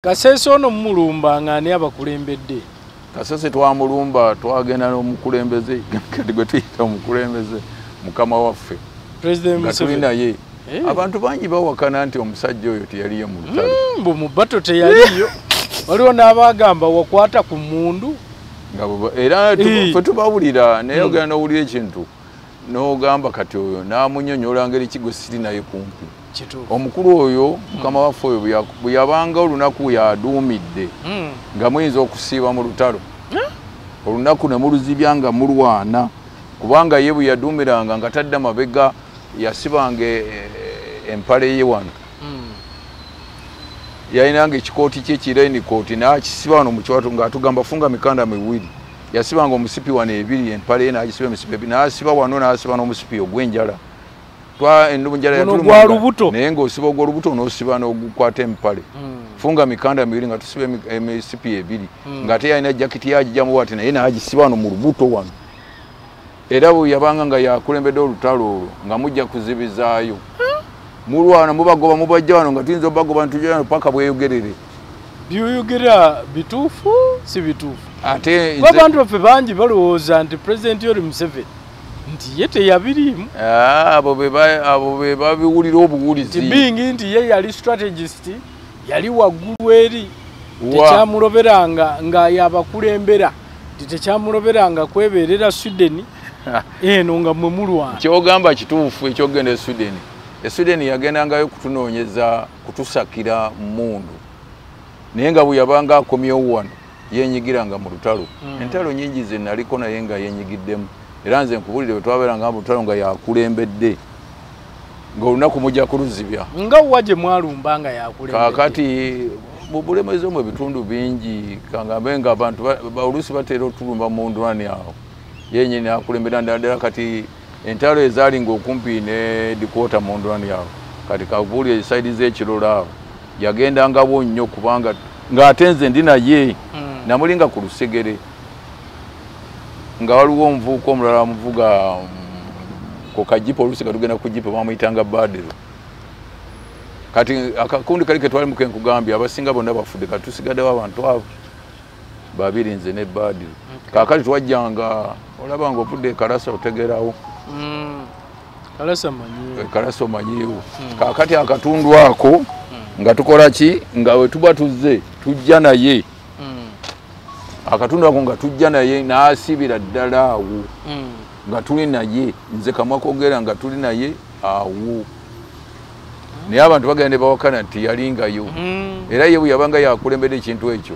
Kasese ono mulumba ngani abakulembedde. Kasese twamulumba twagenda n'omukulembeze kati gwe tuyita omukulembeze mukama waffe President Museveni naye abantu bangi bawakana nti omusajja oyo teyaliyo mu lutalo mbu mu bato teyaliyo waliwo n'abagamba wakwata ku mundu era ffe tubawulira naye ogenda n'owulira ekintu n'ogamba kati oyo n'amunyonyola ngeri kigo siri naye kumpi omukulu oyo mukama waffe oyo bwe yabanga olunaku yaduumidde nga muyinza okusiiba mu lutalo olunaku ne muluzibya nga mulwana kubanga ye bwe yaduumiranga nga tadde mabega yasibanga empale ye wano yalinanga ekikooti kye kireni kooti n'akisiba wano mu kiwato ng'atugamba funga mikanda miwiri yasibanga omusipi wano ebiri empale ye n'agisiba emisipi ebiri n'asiba wano n'asiba n'omusipi ogw'enjala naye ng'osiba ogw'olubuto n'osiba n'ogukwata empale funga mikanda miwiri nga tusiba emisipi ebiri ng'ate yalina jakiti yagijjamu wati naye n'agisiba wano mu lubuto wano era bwe yabanga nga yakulembedde olutalo olwo nga mujja kuzibizaayo mulwana mubagoba mubajja wano nga tuyinza obagoba ntujja wano paka bweyogerere by'oyogera bituufu si bituufu ate abantu baffe bangi balowooza nti pulezidenti Yoweri Museveni nti ye teyabiriimu abo be babiwulira obuwulizi bingi nti ye yali strategist yali waggulu eri tekyamuloberanga nga yabakulembera nti tekyamuloberanga kwebeerera Sweden eno nga mwe mulwana kyogamba kituufu ekyogenda e Sweden yagendangayo kutunoonyeza kutusakira mundu naye nga bwe yabanga akomyewo wano yenyigiranga mu lutalo entalo nyingi ze naliko naye nga yenyigiddemu era nze nkubulire bwe twabeeranga mu lutalo nga yakulembedde ng'olunaku mujja kuluzibya nga wa gye mwalumba nga yakulembedde kaakati mu bulemezi mu bitundu bingi kangambe nga abantu oluusi bateera otulumba mu ndwani awo yenyini akulembera ndala kati entalo ezaalinga okumpi ne dikota mu ndwani awo kati kabuulire esaidi z'ekirolo awo yagendangabo nnyo kubanga ng'ate nze ndi naye namulinga ku lusegere nga waliwo omuvubuka omulala amuvuga ku kajipo oluusi nga tugenda ku jipo bamuyitanga Badero kati akakundi kali ke twali muke nkugambye abasinga bonna bafudde kati tusigaddewo abantu abo babiri nze ne Badero kaakati twajjanga olabanga ovudde Kalasa otegerawo Kalasa omanyiiwo kaakati akatundu ako nga tukola ki nga we tuba tuzze tujja naye akatundu ako nga tujja naye n'asibira ddala awo nga tuli naye nze kamwakogera nga tuli naye awo naye abantu bagenda ne bawakana nti yalingayo era ye bwe yabanga yakulembedde ekintu ekyo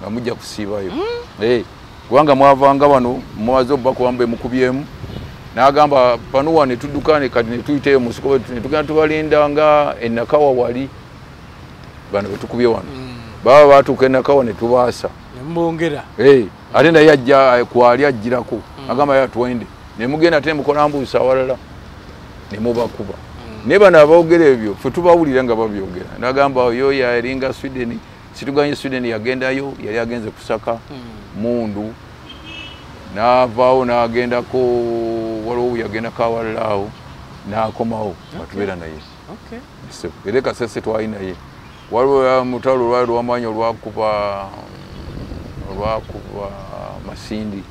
nga mujja kusiibayo kubanga mwavanga wano mwaze obbakuwambe mukubyemu n'agamba panuwa ne tuddukane kati ne tuyiteyo mu siko ne tugenda tubalinda nga ennakawa wali bano betukubye wano baba batuuka ennakawa ne tubaasa mbongera ate naye ajja kwali ajjirako agamba yatwende ne mugenda ate mukola mbuusa awalala ne mubakuba naye bano aboogera ebyo ffe tubawulira nga babyogera n'agamba oyo yalinga Sweden situganye Sweden yagendayo yali agenze kusaka mundu n'avaawo n'agendako waliwo yagendako awalala awo n'akomawo batubeera naye era Kasese twali naye waliwo mutalo lwali lwamaanyi olwakuba Masindi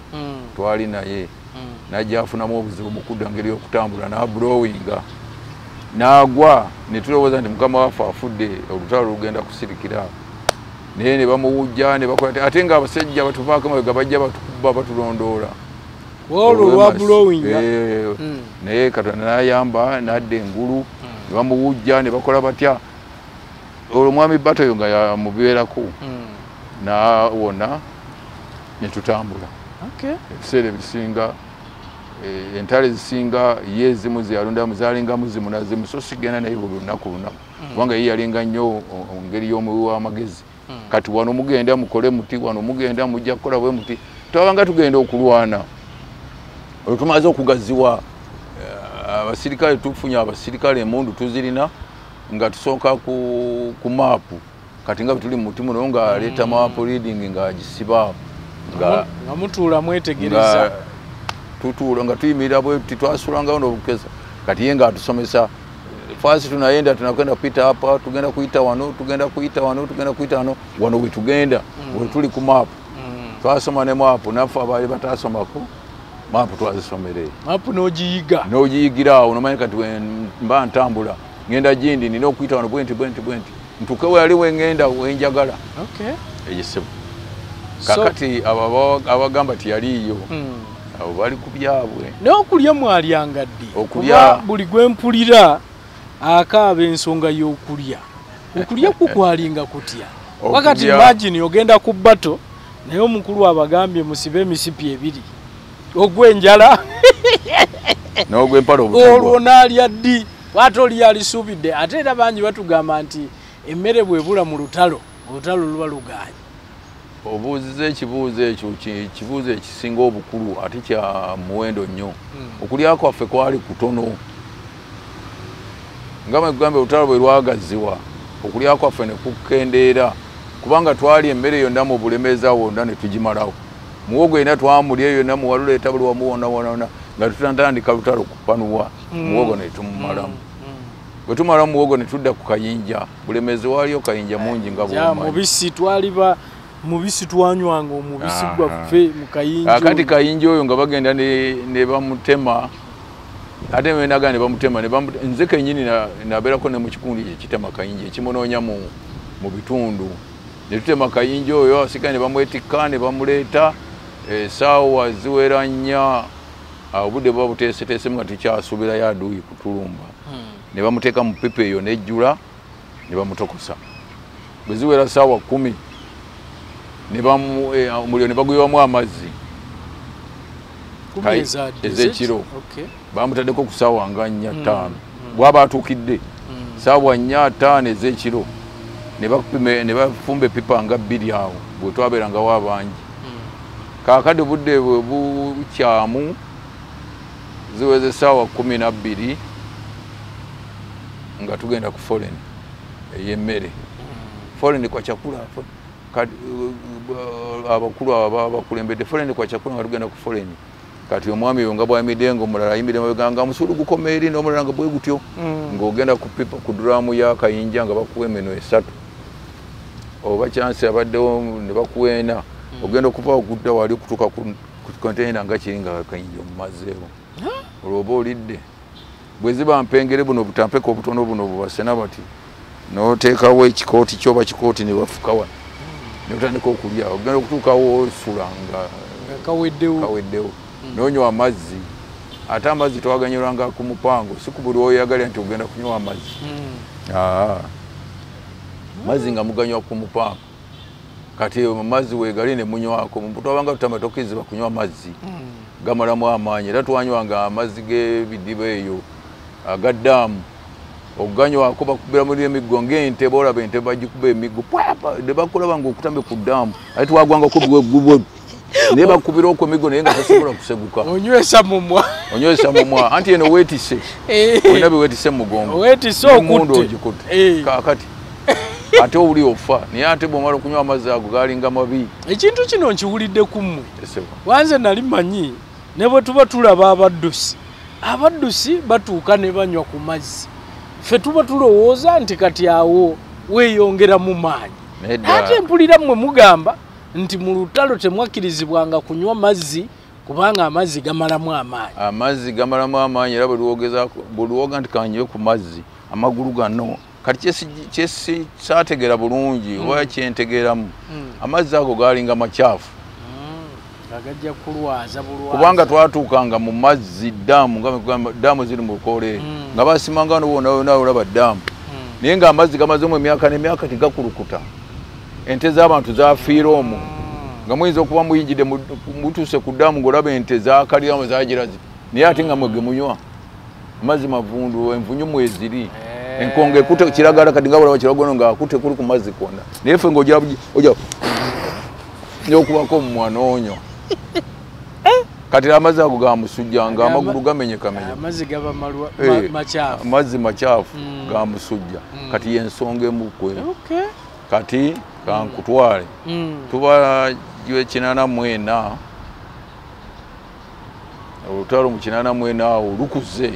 twali naye najja afunamu obuzibu mu kudda ngeri y'okutambula n'ablowinga n'agwa ne tulowooza nti mukama waffe afudde olutalo lugenda kusirikira naye ne bamuwujja ne bakola ate nga abasajja batuvaako emabega bajja batukuba batulondoola olwo lwa blowinga naye Katonda n'ayamba n'adda engulu ne bamuwujja ne bakola batya olwo mwami Batoyo nga yamubeerako n'awona ne tutambula ebiseera ebisinga entalo ezisinga ye ezimu zeyalondamu zaalingamu zimu nazimu so sigenda naye buli lunaku kubanga ye yalinga nnyo ngeri y'omuwi w'amagezi kati wano mugenda mukole muti wano mugenda mujja kukola bwe muti twabanga tugenda okulwana olwo tumaze okugaziwa abasirikale tufunye abasirikale emundu tuzirina nga tusooka ku maapu kati nga tuli mu muti muno nga aleeta maapu reading nga agisiba nga mutuula mwetegereza tutuula nga tuyimirira bwe tuti twasulangawo n'obukeza kati ye nga atusomesa fasi tunaenda tunakwenda kupita hapa, tugenda kuita wano, tugenda kuita wano, tugenda kuita wano, wano we tugenda we tuli ku map. Twasoma ne map nafa abali batasomako map twazisomere. Map nogiyiga. Nogiyigira awo nomanyi kati mba ntambula. Ngenda jindi nino kuita wano bwenti. Ntukewe ali wengenda wenjagala. Okay. Ejisebu. Kakati abagamba tiyaliyo. Abo bali kubyabwe. N'okulya mwalyanga ddi. Okulya buli gwempulira akaaba ensonga y'okulya. Okulya kukwalinga kutya. Wakati imagine ogenda ku bato naye omukulu abagambye musibe emisipi ebiri. Ogwenjala. N'ogwempala obutumwa. Olwo n'alya ddi. Watu oli alisuubidde ate era bangi batugamba nti emmere bwebula mu lutalo luba lugaanye. Obuuziza ekibuuzo ekyo kibuuzo ekisinga obukulu ate kya muwendo nnyo. Okulya kwaffe kwali kutono. Nga bwe gamba olutalo bwe lwagaziwa okulya kwaffe ne kukendeera kubanga twali emmere yonna mu bulemeeza wonna ne tugimalawo. Muwogo ena twamulya yonna muwaluleeta buli wamu wonna nga tutandika lutalo kupanuwa muwogo ne tumumalamu. Bwe tumala muwogo ne tudda ku kayinja bulemeezi waliyo kayinja mungi nga bw'omanyi. Mubisi twaliba mubisi twanywanga omubisi gwaffe mu kayinja. Akati kayinja oyo nga bagenda ne bamutema ate menaga ne bamutema nze kennyini nabeerako ne mu kikundi ekitema kayinja ekimunoonya mu bitundu. Ne tutema kayinja oyo asika ne bamwetikka ne bamuleeta essaawa ziwera nnya obudde buba buteeseteesemu nga tukyasuubirayo aduuyi kutulumba. Ne bamuteeka mu pipa eyo nejjula ne bamutokosa. Bwe ziwera ssaawa 10 omuliro ne bagwiwamu amazzi ez'ekiro. Bamutaddeko ku ssaawa nga 4-5 bw'aba atuukidde ssaawa 4-5 ez'ekiro ne bafumba epipa nga 2 awo bwe twabeerangawo abangi. Kaakati budde bwe bukyamu ziweze essaawa 12 nga tugenda ku foreign ey'emmere. Foreign kwa chakula abakulu abakulembedde foreign kwa chakula nga tugenda ku foreign. Kati omwami oyo nga bw'amidengo omulala ayimiddemu abaganga musulu gukoma eri n'omulala nga bwe gutyo ng'ogenda ku pipa ku duramu ya kayinja nga bakuwa emmeno 3 oba chance abaddewo ne bakuweena ogenda okuva okudda wali okutuuka ku container nga kiri nga kayinja omumazeewo olwoba olidde bwe ziba mpengere buno butampeka obutono buno bubasena bati n'oteekawo ekikooti kyoba kikooti ne bafukawa ne otandika okulya ogenda okutuukawo osula nga kaweddewo n'onywa amazzi ate amazzi twaganyulanga ku mupango si ku buli oyagala nti ogenda kunywa amazzi amazzi nga muganywa ku mupango kati amazzi weegali ne munywako twabanga tutamatokiziba kunywa amazzi gamalamu amaanyi era twanywanga amazzi g'ebidiba eyo agaddaamu oganywako bakubira muri emiggo ng'ente boolaba ente bagikuba emiggo ne bakulaba ng'okutambe ku ddaamu ate twagwangako bwegubo naye bakubira okwo emiggo naye nga tasobola kuseguka onywesa mumwa anti eno weetise olina beweetise mu mugongo omundu ogikutte kaakati ate oli ofa naye ate bw'omala okunywa amazzi ago galinga mabi. Ekintu kino nkiwulidde ku mmwe wanze nali manyi ne bwe tuba tulaba abaddusi batuuka ne banywa ku mazzi ffe tuba tulowooza nti kati awo weeyongeramu maanyi ate mpulira mmwe mugamba nti mu lutalo temwakkirizibwanga kunywa mazzi kubanga amazzi gamalamu amaanyi era bwe liwoga nti kanywe ku mazzi amagulu gano kati kyesaategeera bulungi oba kyentegeeramu amazzi ago galinga makyafu agajja kulwaza bulwaza kubanga twatuukanga mu mazzi ddaamu ziri mu bukoole nga basimanga wona olaba ddaamu naye ng'amazzi gamazeemu emyaka n'emyaka tigakulukuta ente z'abantu zafiira omwo nga muyinza okuba muyinjidde mutuuse ku ddaamu ng'olaba ente zakaliramu zagirazi naye ate nga mwege munywa amazzi mavundu envunyu mweziri enkonge ekute kiragala kati nga bulaba kiragono ng'akute kuli ku mazzi konna naye ffe ng'ojja n'okubako omumwanoonya kati amazzi ago ga musujja nga amagulu gamenyekamenye amazzi makyafu ga musujja kati yensonga emukwe kati kankutwale tuba gwe 84 olutalo mu 84 awo lukuze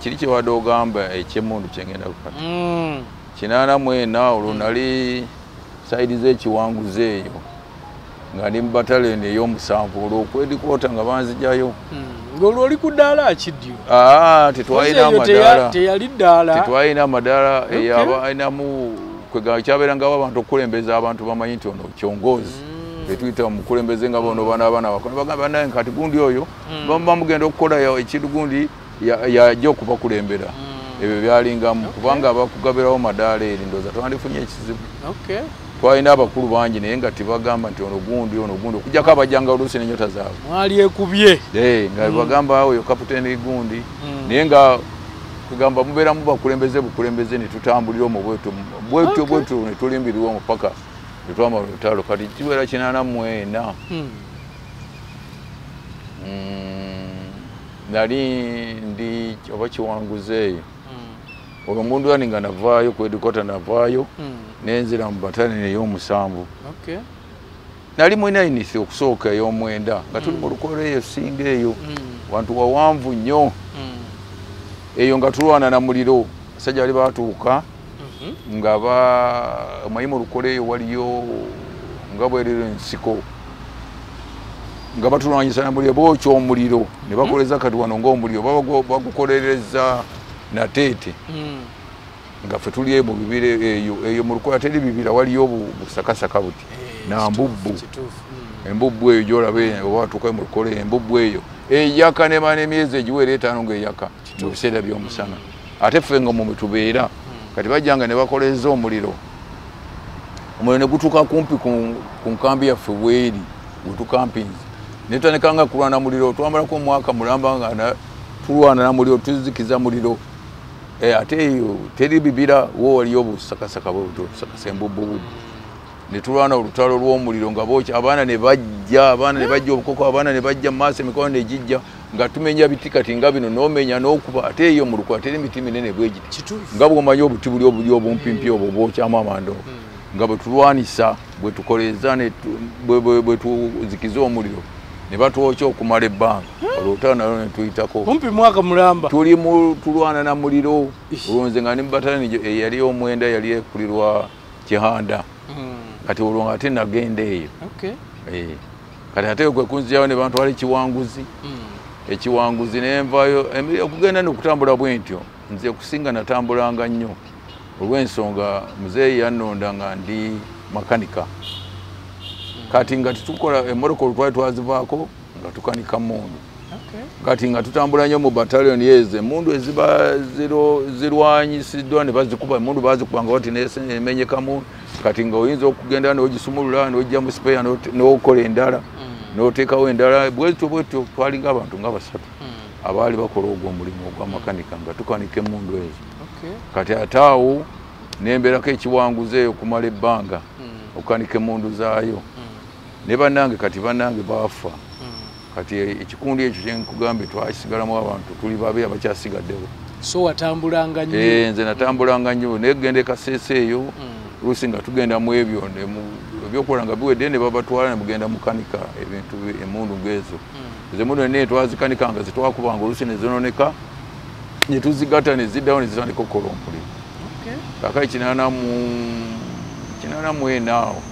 kiri kye wadde ogamba eky'emmundu kyengenda kukata 84 olwo nali saidi z'ekiwanguzi eyo nga ndi mu battalion ey'omusanvu olwo okwedikoota nga banzijayo ng'olwo oli ku ddaala kidyo tetwalina amadaala teyali ddaala tetwalina amadaala alinamu kyabeerangawo abantu okukulembeza abantu bamanyi nti ono kyongoozi etuyita mukulembeze nga bono abaana bakona bagamba naye kati gundi oyo bamugenda okukola ekintu gundi yajja okubakulembera ebyo byalingamu kubanga abakugabirawo madaala eri ndooza twandifunye ekizibu twalina abakulu bangi naye nga tibagamba nti ono gundi okujjako abajjanga oluusi n'enyota zaabwe mwali ekubye nga bagamba oyo kapiteeni gundi naye nga kugamba mubeeramu bukulembeze ne tutambulira omwo bwetu ne tulimbirwa omwo paka ne twamala olutalo kati kibeera 84 nali ndi oba kiwanguze eyo olwo omundu ani nga navaayo kwedikota navaayo nenzira mu battalion ey'omusanvu nali mwina inisi okusooka ey'omwenda nga tuli mu lukolo eyo singa eyo wantu wawanvu nnyo eyo nga tulwana na muliro basajja bali batuuka nga omanyi mu lukolo eyo waliyo nga bwerero ensiko nga batulwanyisa na muliro bookya omuliro ne bakoleza kati wano ng'omuliro bagukolereza nateete nga ffe tuli mu bibira eyo mu lukolo teri bibira waliyo busakasaka buti na mbubbu embubbu eyo gyolaba oba watuukayo mu lukolo embubbu eyo eyaka nemana emyezi egiwera 5 ng'eyaka mu biseera by'omusana ate ffe nga mwe tubeera kati bajjanga ne bakoleza omuliro ne gutuuka kumpi ku nkambi yaffe bweri wetukampinzi ne tutandikanga kulwana muliro twamalako omwaka mulamba nga tulwana na muliro tuzikiza muliro ate eyo teri bibira wo waliyo obusakasaka busakasa embubbu ne tulwana olutalo lw'omuliro nga bookya abaana ne bajja obukoko abaana ne bajja mu maaso emikono ne gijja nga tumenya biti kati nga bino n'omenya n'okuba ate eyo mu lukwa teri miti minene bwe giti nga bw'omanyi obuti buli obumpimpi obwo bwokyamu amando nga bwe tulwanisa bwe tukoleza bwe tuzikiza omuliro ne batwokya okumala ebbanga olutalo nalwo ne tuyitako kumpi mwaka mulamba tulwana na muliro olwonze nga ne mu battalion eyali omwenda yali ekulirwa Kihanda kati olwo ate nagenda eyo kati ate kwe kunzirayo ne bantu wali ekiwanguzi nenvayo okugenda nokutambula bwentyo nze kusinga natambulanga nnyo olw'ensonga muzeeyi yannonda nga ndi makanika kati nga tutukola emmotoka olutwali twazivaako nga tukanika mundu kati nga tutambula nnyo mu battalion yezo emundu eziba zirwanyisiddwa ne bazikuba emundu bazikubanga wati nemenyeka mundu kati nga oyinza okugenda n'ogisumulula n'ojja mu spare n'okola endala n'oteekawo endala bwetyo twalinga abantu nga 3 abaali bakola ogwo omulimu ogwamakanika nga tukanika emundu ezo kati ate awo nembeerako ekiwanguzi eyo okumala ebbanga okukanika emundu zaayo ne bannange kati bannange baafa kati ekikundi ekyo kyenkugambye twakisigalamu abantu tuli babiri abakyasigaddewo so watambulanga nnyo nze natambulanga nnyo naye kugenda ekaseese eyo oluusi nga tugenda mu ebyo ebyokukola nga biwedde ne babatwala ne mugenda mukanika ebintu emundu ng'ezo emundu nene twazikanika nga zitwakubanga oluusi ne zononeka ne tuzigatta ne ziddawo ne zitandika okukola omuliro kaakali 84 awo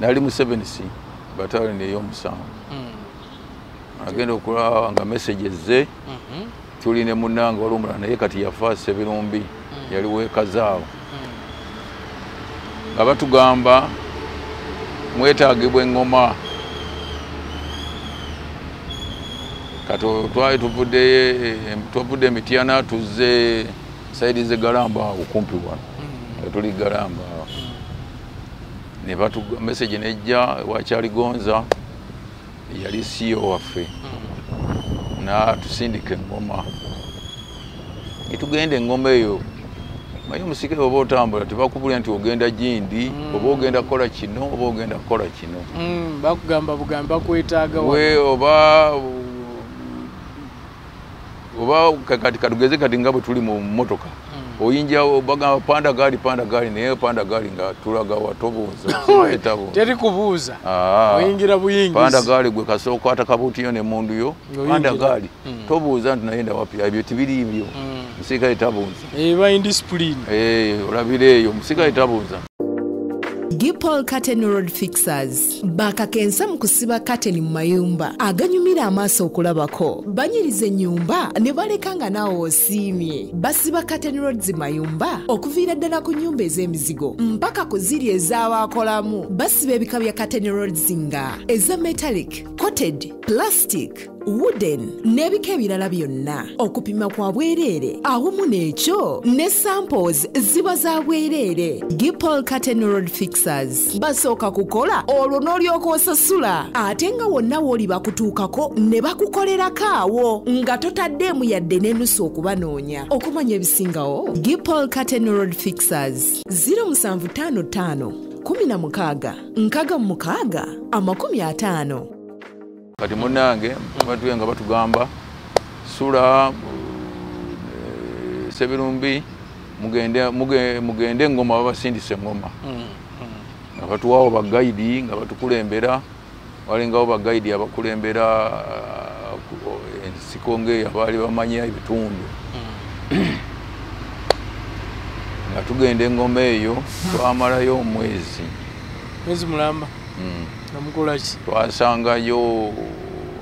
nali mu 7C battalion ey'omusanvu agenda okulaba nga messages ze tuli ne munnange wali omulala naye kati yafa Sebirumbi yali weekazaawo nga batugamba mwetaagibwa eŋŋoma kati twali tuvudde Emityana tuzze saidi ze Galamba awo kumpi wano nga tuli Galamba awo ne message nejja wakyali Gonza yali CEO waffe tusindika eŋŋoma netugenda eŋŋoma eyo manyi omusike oba otambula tebakubulira nti ogenda gindi oba ogenda kukola kino oba ogenda kukola kino bakugamba bugambi bakwetaaga oba kati katugeze kati nga bwe tuli mu mmotoka oyinja bagamba panda gali naye panda gali nga tulaga watobuuza teri kubuuza oyingira buyingizi panda gali gwe kasooka atakabuutiyo n'emmundu yo panda gali tobuuza nti nayenda wapi ebyo tibiri ibyo musirikale tabuuza eba indiscipline olabira eyo musirikale tabuuza. Gipol Curtain Road Fixers bakakensa mu kusiba curtain mu mayumba aganyumira amaaso okulabako banyiriza ennyumba ne baleka nga naawe osiimye. Basiba curtain roads mayumba okuviira ddala ku nnyumba ez'emizigo mpaka ku ziri ez'abaakolamu. Basiba ebika bya curtain roads nga eza metallic, coated, plastic, wooden n'ebika ebirala byonna. Okupima kwa bwereere awamu n'ekyo ne samples ziba za bwereere. Gipol Curtain Road Fixers basooka kukola olwo n'olyoka osasula ate nga wonna w'oli bakutuukako ne bakukolerako awo nga totaddeemu yadde n'enusu okubanoonya. Okumanya ebisingawo Gipol Curtain Road Fixers 0755 16 66 50. Kati munange batuye nga batugamba sula Sebirumbi mugende ngoma babasindise ngoma nga batuwawo bagayidi nga batukulembera walingawo bagayidi abakulembera ensiko ngeyo abaali bamanya ebitundu nga tugenda engoma eyo twamalayo omwezi mulamba namukolaki twasangayo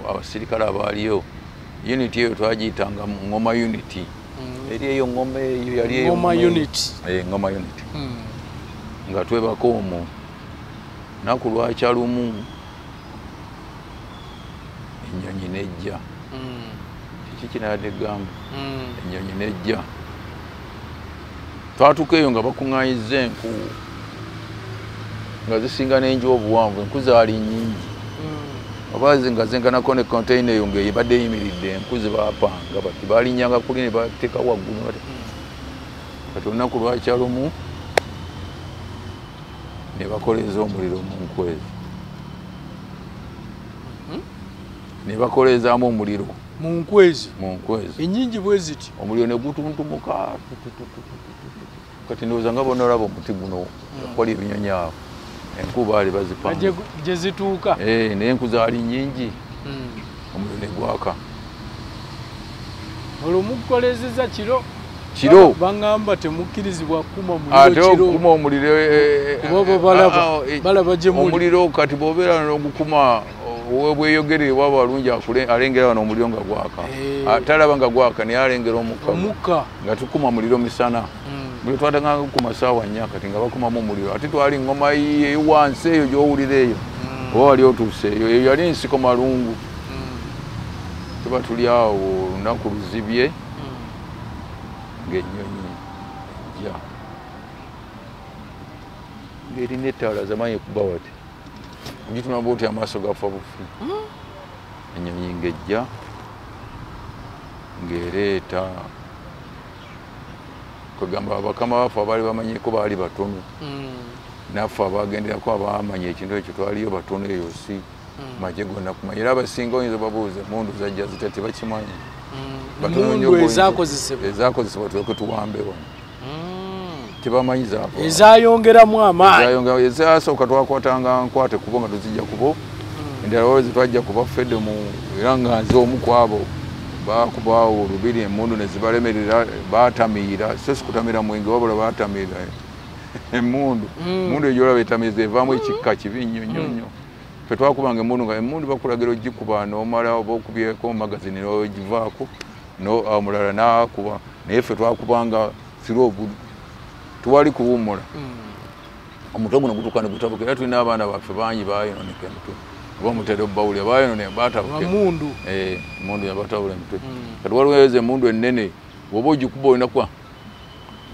abasirikale abaaliyo unity eyo twagiyitanga ngoma unity eri eyo ngoma eyo yali ngoma unity ngoma unity nga twebako omwo naku lwakya lumu ennyonyi nejja kiki kinadde gamba ennyonyi nejja twatuuka eyo nga bakuŋŋaanyizza enku nga zisinga n'enju obuwanvu enku zaali nnyingi abaazi nga zenkanako ne container eyo ng'ebadde eyimiridde enku zebaapanga bati baalinyanga kuli ne bateeka waggulu kati olunaku lwakya lumu ne bakoleeza omuliro mu nku ezo ne bakoleezaamu omuliro mu nku ezo ennyingi bwe ziti omuliro ne gutuntumuka kati ndowooza nga bonna olaba omuti guno kwali ebinyonyi awo enku baali bazipanga gye zituuka naye enku zaali nnyingi omuliro ne gwaka olwo mukukoleezeza kiro baŋŋamba temukkirizibwa kukuma omuliro balaba gye muli omuliro kati bw'obeera n'ogukuma bweyogerere waba walungi alengera wano omuliro nga gwaka talaba nga gwaka naye alengera omukka nga tukuma muliro misana bwe twatanga ku masaawa 4 kati nga bakumamu omuliro ate twali ngoma wansi eyo gy'owulira eyo oba wali otuuse eyo yali nsiko malungu tuba tuli awo olunaku luzibye ng'ennyonyi ejja ng'erina ettaala zamanyi kuba wati ogitunaba oti amaaso gafa bufi ennyonyi ng'ejja ng'ereeta kwegamba bakama baffe abaali bamanyiko baali batono naffe abagenderako abamanya ekintu ekyo twaliyo batono eyo si maje gonna kumanya era abasinga oyinza babuuza emundu zajja zita tebakimanyi ezakozesebwa tuleke tuwambe wano tebamanyi zaava ezayongeramu amaanyi ezasooka twakwatanga nkwate kubo nga tuzijja kubo endala waweze twajja kuba fedde mu era nga nze omu kwabo bakubaawo olubiri emundu ne zibalemerera baatamiira so sikutamira mwenge wabula baatamiira emundu emundu egyolaba etamiiza evaamu ekikka kibi nnyo nnyo nnyo fe twakubanga emundu nga emundu bakulagira ogikuba n'omala oba okubyeko magazini n'ogivaako omulala n'akuba naye fe twakubanga sirobu tuwali kuwummula omutwe guno gutuuka ne gutabuka era tulina abaana baffe bangi baayononeka emitwe oba mutera obbawulira baayonone batabuke emundu yabatabula emitwe kati waliwo ezo emundu ennene bw'oba ogikuba olina kuba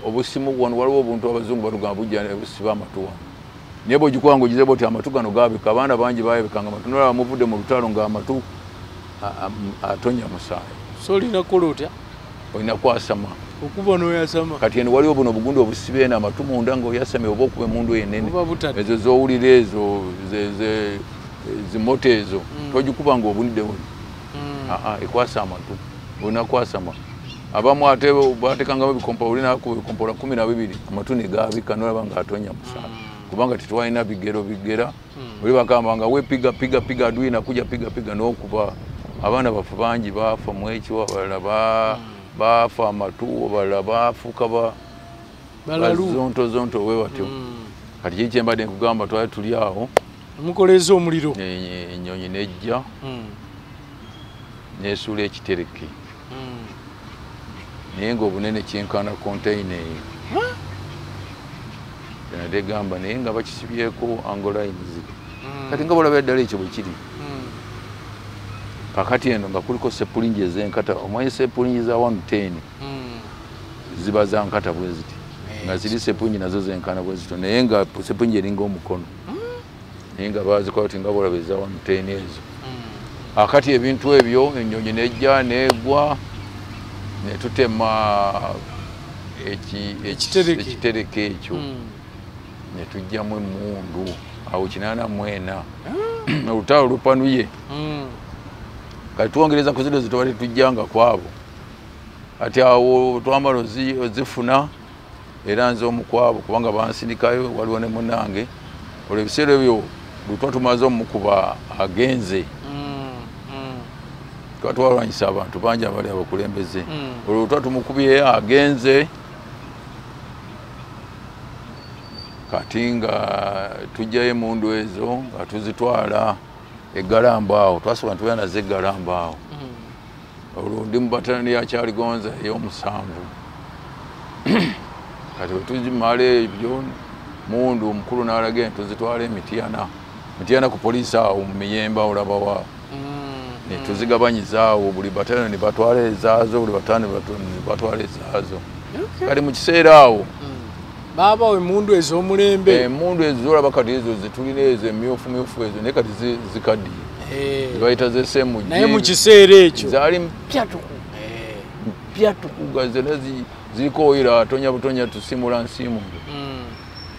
obusimu wano waliwo obuntu abazungu batugamba bujja busiba amatu wano naye bw'ogikuba ng'ogize bwoti amatu gano gaabika abaana bangi baayebekanga amatu nolaba muvudde mu lutalo ng'amatu atonya musaayi so olina kukola otya olina kwasama okuba n'oyasama kati eno waliwo buno obugundu obusibe eno amatu munda ng'oyasame oba okuba emundu yenene ezo z'owulira ezo zimoto ezo togikuba ng'obunidde buli ekwasa amatu olina kwasama abamu ate batekanga babikompa ulina ku bikompola 12 amatuni gabika nolaba nga atonya musala kubanga titwalina bigera oli bakamba we piga adui na kuja piga n'okuba abaana bafu bangi bafa mu ekyo abalala bafa amatu abalala bafuuka zonto we batyo kati kiki mbadde nkugamba twali tuli awo mukoleza omuliro ennyonyi nejja nesuula ekitereke naye ng'obunene kyenkana container eyo nade gamba naye nga bakisibyeko angolines kati nga bolaba eddala ekyo bwe kiri kakati eno nga kuliko sepulingi ez'enkata omanyi sepulingi za 110 ziba za nkata bwe ziti nga ziri sepulingi nazo zenkana bwe zito naye nga sepulingi eringa omukono naye nga bazikola ti nga bolaba eza 110 ezo akati ebintu ebyo ennyonyi nejja negwa netutema ekitereke ekyo netujjamu emmundu awo 84 olutalo lupanuye kati twongereza ku zino zitwali tujjanga kwabo ati awo twamala ozifuna era nze omukwabo kubanga bansindikayo waliwo ne munange olwo ebiseera ebyo bwe tumaze omukuba agenze twalwanyisa abantu bangi abali abakulembeze olwo twatumukubye agenze kati nga tujjayo emundu ezo nga tuzitwala egalamba awo twasobola ntubera nazo egalamba awo olwo ndi mu batalani ya Kyaligonza ey'omusanvu kati bwe tuzimala ebyo mundu omukulu n'alaga tuzitwala Mityana ku poliisi awo mu Miyemba olaba waawo netuzigabanyiza awo buli batalani ne batwala ezaazo buli batalani ne batwala ezaazo kati mu kiseera awo baba emundu ez'omulembe emundu ezo olaba kati ezo zitulina ezo emyufu ezo naye kati zikaddiye zibayita z'essemugi naye mu kiseera ekyo zaali mpyatuku nga zonna ziriko oyira atonya butonya tusimula nsiimundu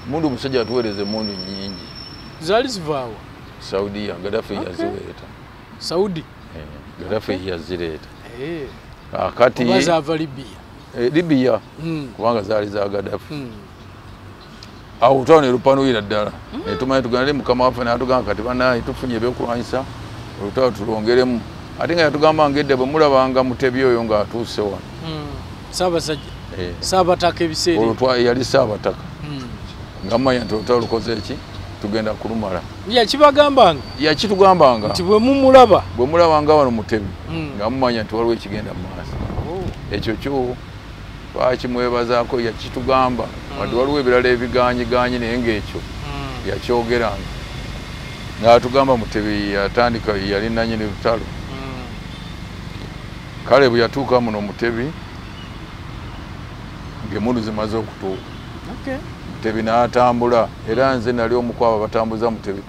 mundu omusajja atuweereza emundu nnyingi zaali zivaawa Saudiya Gaddafi yazireeta Saudi Gaddafi yazireeta akati oba zaava Libya kubanga zaali za Gaddafi awo olutalo ne lupanuyira ddala netumanye tugende mukama waffe n'atugamba kati banaye tufunye ebyokulwanyisa olutalo tulongeremu ate nga yatugamba ng'edda bwe mulabanga Mutebi oyo ng'atuuse wano Ssaabasajja Ssaabataka ebiseera olwo yali Ssaabataka nga mumanya nti olutalo lukoze eki tugenda kulumala yakitugambanga nti bwe mulabanga wano Mutebi nga mumanya nti waliwo ekigenda mu maaso ekyo kyo twakimwebazaako yakitugamba wadde waliwo ebirala ebiganyiganyi naye ng'ekyo yakyogeranga n'atugamba Mutebi yatandika yali nannyini lutalo kale bwe yatuuka muno Mutebi ng'emundu zimaze okutuuka Mutebi n'atambula era nze nali omukwaba batambuza Mutebi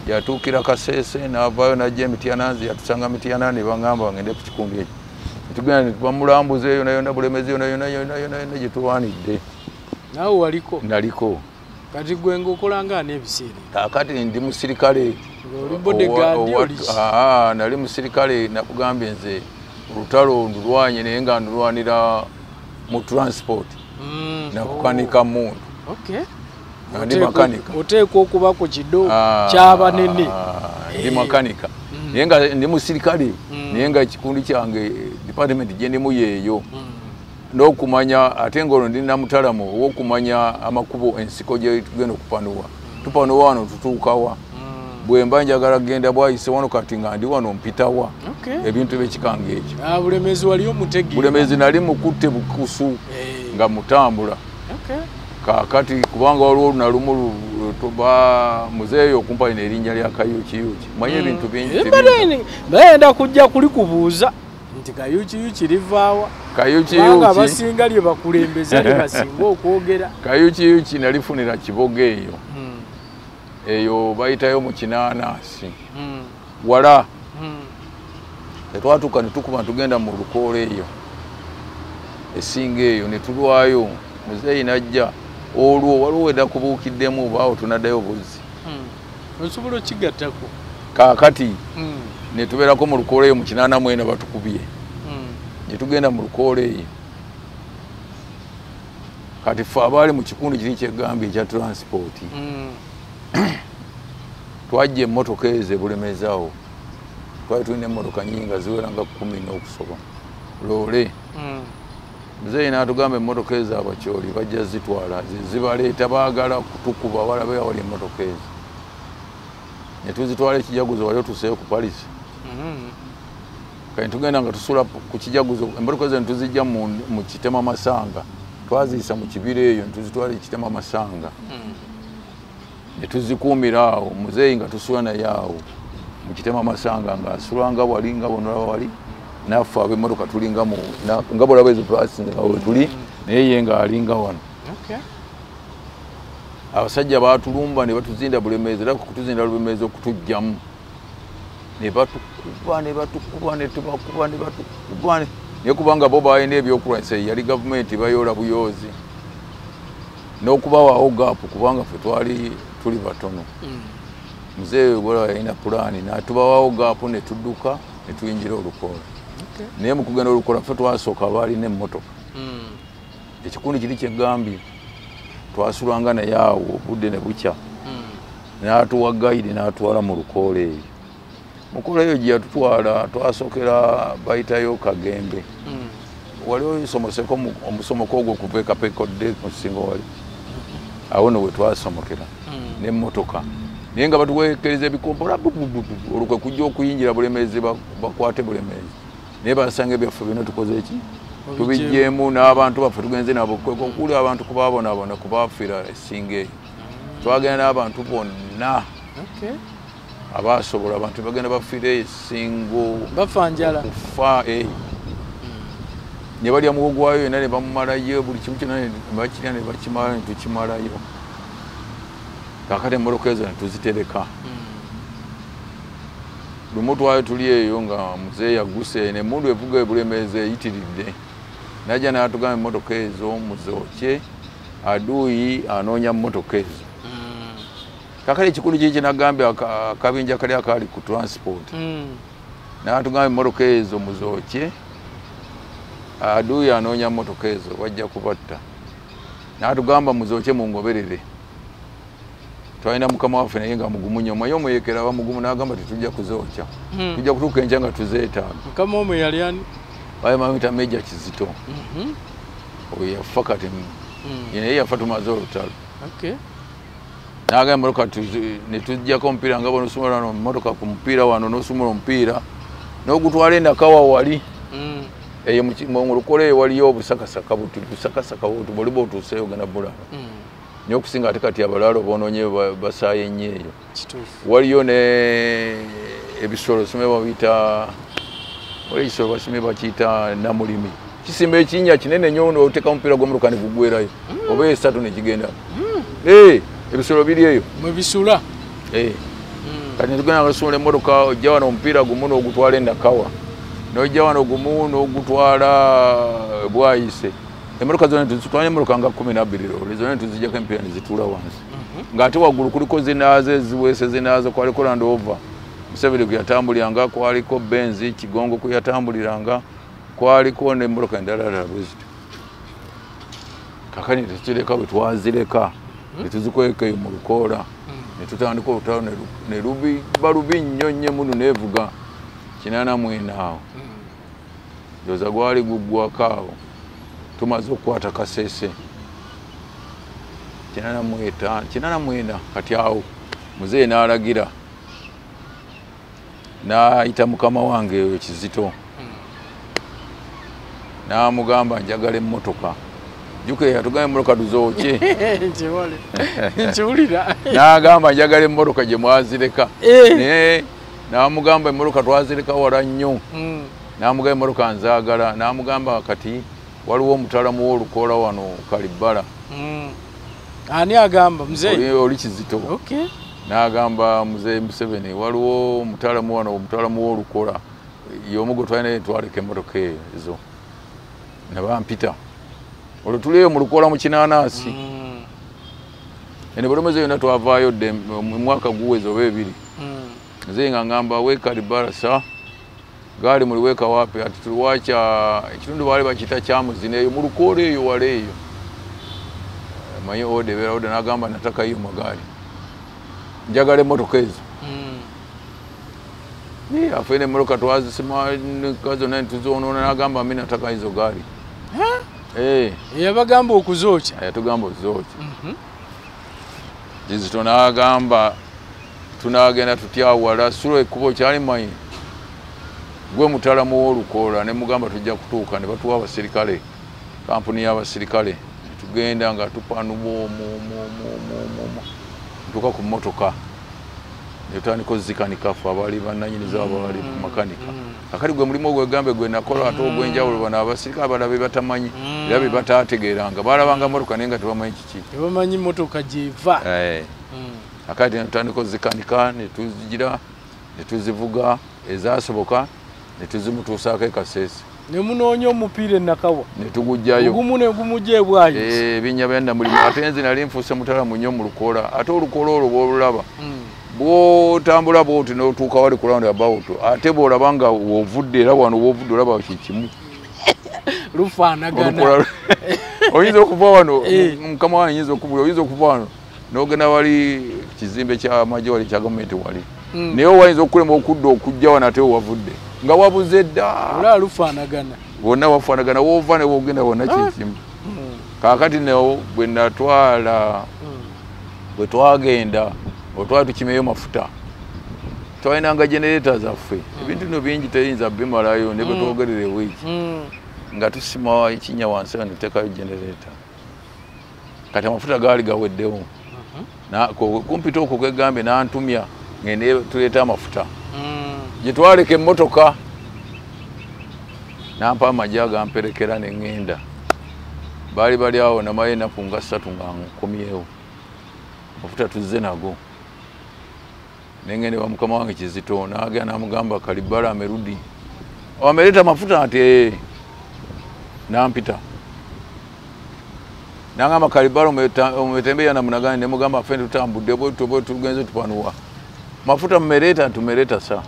yatuukira Kasese n'avaayo n'ajja Mityana nze yatusanga Mityana ne baŋŋamba ngende ku kikumbi ekyo tugenda bamulambuza eyo yonna Bulemezi yonna gye tulwanidde naawe waliko naliko kati gwe ng'okolanga n'ebiseera kakati ndi musirikale nali musirikale nakugambye nze olutalo ndulwanye naye nga ndulwanira mu transport nakukanika muntu ndi makanika oteekwa okuba ku kido ky'abanene ndi makanika naye nga ndi musirikale naye nga ekikundi kyange department gye ndimu yeeyo n'okumanya ate ng'olwo ndi namutalamu ow'okumanya amakubo ensiko gye tugenda okupanuwa tupanuwa wano tutuukawa bwe mba njagala genda bwayise wano kati nga ndi wano mpitawa ebintu by'ekikanga ekyo Bulemezi wali omutegeera Bulemezi nali mukutte bukusu nga mutambula kakati kubanga waliwo olunalumu tuba muzeeyo okumpa n'erinnya lya Kayuukiyuuki manye ebintu bingi bayenda kujja kulikubuuza nti Kayuukiyuuki livaawa kubanga abasinga lye bakulembeza lye basinga okwogera Kayuukiyuuki nalifunira Kiboga eyo bayitayo mu Kinaanasi wala tetwatuuka ne tukuba tugenda mu Lukoola eyo esinga eyo ne tulwayo muzeeyi najja olwo waliwo wedda kubuukiddemu obaawo tunaddayo buzzi osobola okigattako kaakati ne tubeerako mu Lukoola eyo mu 84 batukubye ne tugenda mu Lukoola eyo kati ffe abaali mu kikundu kiri kyegambye ekya transport twajja emmotoka ezo ebulemezaawo twali tulina emmotoka nyingi nga ziwera nga 10 n'okusoba loole muzeeyi n'atugamba emmotoka ezo abakyoli bajja zitwala zibaleeta baagala kutukuba balabe awali emmotoka ezo ne tuzitwala ekijaguzo wali otuseeyo ku palisi kati tugenda nga tusula ku kijaguzo emmotoka ezo ne tuzijja mu Kitema Masanga twaziyisa mu kibira eyo ne tuzitwala Kitema Masanga ne tuzikuumira awo muzeeyi nga tusula naye awo mu Kitema Masanga ng'asula nga wali nga bonolaba wali naffe ab'emmotoka tulinga nga bolaba ezo twasinze nga we tuli naye ye ng'alinga wano abasajja baatulumba ne batuzinda Bulemeezi era kutuzinda Bulemeezi okutujjamu ne batukuba ne batukuba ne tubakuba ne batukuba naye kubanga bo balina ebyokulwanyisa yali gavumenti bayoola buyoozi n'okubawawo gaapu kubanga ffe twali tuli batono muzeeyi bwala yalina pulaani n'atubawawo gaapu ne tudduka ne tuyingira Olukoola naye mu kugenda Olukoola ffe twasooka abaalina emmotoka ekikundi kiri kyegambye twasulanga naye awo obudde ne bukya n'atuwa gayidi n'atwala mu Lukoola eyo mukola eyo gye yatutwala twasookera bayitayo Kagembe wali oyisomoseko omusomoko ogwo okuva ekapekodde mu Singo wali awo no we twasomokera n'emmotoka naye nga batuweekeriza ebikompola olwo kujja okuyingira Bulemeezi bakwate Bulemeezi naye basanga ebyaffe bino tukoze eki tubijjeemu n'abantu baffe tugenze nabo okuli abantu kubabonaabona kubafiira Essinga eyo twagenda n'abantu bonna abasobola abantu bagenda bafiira Essingo bafa njala kufa ne balya mugo gwayo yonna ne bamumalayo buli kimu kyonna ne bakirya ne bakimala ne tukimalayo kakati emmotoka ezo ne tuzitereka lumu twayo tuli eyo nga muzeeyi aguse n'emmundu evuga Bulemeezi eyitiridde najja n'atugamba emmotoka ezo muzookye aduuyi anoonya mmotoka ezo kakali ekikulu kiki nagambye akabinja kali akali ku transport n'atugamba emmotoka ezo muzookye aduuyi anoonya mmotoka ezo bajja kubatta n'atugamba muzookye mungoberere twalina mukama waffe naye nga mugumu nnyo omaye omuyekera aba mugumu n'agamba tetujja kuzookya tujja kutuuka enkya nga tuzeetaaga mukama omwe yali ani baye mamita Meja Kizito oyo yafa kati naye yafa tumaze olutalo n'agamba emmotoka ne tujjako omupiira nga bonosumula wano emmotoka ku mupiira wano n'osumula omupiira n'ogutwala endakawa wali eyo mu Lukoola eyo waliyo obusakasaka buti bwoliba otuuseeyo gana bulala naye okusinga ate kati abalaalo bonoonye basaaye nnyo eyo waliyo ne ebisolo simye babiyita wali ekisolo basimye bakiyita namulimi kisimba ekinnya kinene nnyo n'oteka omupiira gw'emmotoka ne gugwerayo oba esatu ne kigenda ebisolo biri eyo mwe bisula kati netugenda nga tusumula emmotoka ojja wano omupiira gumu n'ogutwala endakawa n'ojja wano gumu n'ogutwala Bwayise emmotoka zonna tuzitwala emmotoka nga 12 loole zonna tuzijjako empiira ne zituula wansi ng'ate waggulu kuliko zinaazo eziweese zinaazo kwaliko Land Rover Museveni kwe yatambuliranga kwaliko Benz Kigongo kwe yatambuliranga kwaliko n'emmotoka endala bwezityo kakani tekireka bwe twazireka ne tuzikweka eyo mu Lukoola ne tutandika olutalo ne luba lubi nnyo nnyo munu neevuga 84 awo ndowooza gwali guggwako awo tumaze okukwata Kasese 84 kati awo muzeeyi n'alagira n'ayita mukama wange eyo Kizito n'amugamba njagala emmotoka jukira yatugamba emmotoka tuzookye nkiwulira n'agamba njagala emmotoka gye mwazireka naye n'amugamba emmotoka twazireka wala nnyo n'amugamba emmotoka nzaagala n'amugamba kati waliwo omutaalamu w'Olukoola wano Kalibbala ani agamba muzeeyi oli Kizito n'agamba muzeeyi Museveni waliwo omutaalamu wano omutaalamu w'Olukoola y'omu gwe twalina twaleka emmotoka ezo ne bampita olwo tuli eyo mu Lukoola mu Kinaanaasi ene Bulemeezi yonna twavaayo dde mu mwaka guweze oba 2 muzeeyi nga ngamba we Kalibbala sa gaali muliweka wapi ati tuliwacha ekitundu baali bakita kyamuzina eyo mu Lukoola eyo wala eyo manyi ode n'agamba nataka hiyo magari njagala emmotoka ezo afene emmotoka twazisima kazona ntuzoonoona n'agamba mi nataka hizo gari yabagamba okuzookya yatugamba ozookya Kizito n'agamba tunagenda tutyawala sulo ekkubo kyali manyi gwe mutalamu w'Olukoola ne mugamba tujja kutuuka ne batuwa abasirikale kampuni y'abasirikale tugenda nga tupanubo ntuuka ku mmotoka netandika ozzikanika ffe abaali bannanyiniza abaali ku makanika akali gwe mulimu ogwegambe gwe nakola ate ogw'enjawulo bano abasirikale abalala be batamanyi era be bataategeeranga balabanga mmotoka naye nga tebamanyi kiki tebamanyi mmotoka gyeva akati netandika ozzikanika netuzigira netuzivuga ezasoboka netuzimutuusaako e Kasese ne munoonya omupiira Nakawa netugujjayo ogumu ne gumujja ebwayo ebinnya byanna mulimu ate nze nali nfuuse mutalamu nnyo mu Lukoola ate Olukoola olwo bw'olulaba bw'otambula bw'oti n'otuuka wali ku round about ate bw'olaba nga w'ovudde era wano w'ovudde olaba kikimu lufaanagana oyinza okuva wano mukama wange nyinza okubula oyinza okuva wano n'ogenda wali kizimbe ky'amagye wali kya gavumenti wali naye wayinza okukulema okudda okujja wano ate wavudde nga wabuze dda olaba lufaanagana wonna wafaanagana woova ne wogenda wonna kikimu kaakati newo bwe natwala bwe twagenda otwala tukimeyo mafuta twalinanga genereeta zaffe ebintu bino bingi teyinza bimalayo ne bwe twogerera ewiiki nga tusima ekinnya wansi nga netuteekayo genereeta kati amafuta gaali gaweddewo kumpita okwo kwegambe n'antumya ngende tuleeta amafuta gye twaleka emmotoka nampa amagye agamperekera ne ŋŋenda baali bali awo namayo ennaku nga 3 nga nkomyewo amafuta tuzze nago nengende wa mukama wange Kizito n'agenda n'amugamba Kalibala amerudi ameleta mafuta ati nampita nangamba Kalibala umetembea namna gani ne mugamba afende tutambudde bwe tugenze tupanuwa mafuta mmeleta tumeleta saa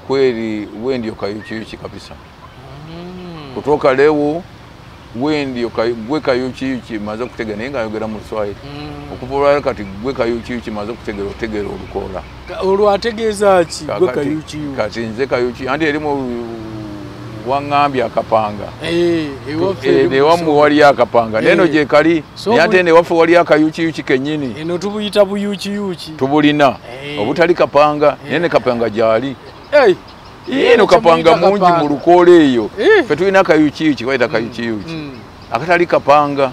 kweli we ndio kayuchi kabisa kutoka leo we ndio gwe kayuchi maze kutega nenga ayogera mu Swahili okuvola kati gwe kayuchi maze kutegera Olukoola olwategeeza ki gwe kayuchi kati nze kayuchi andi erimu wangambya akapanga ne wamu wali akapanga neno je kali yate ne wafu wali akayuchi kenyini eno tubuyita buyuchi tubulina obutali kapanga nene kapanga jali eno kapanga mungi mu Lukoola eyo fe tulina kayuchi kwaita kayuchi akatali kapanga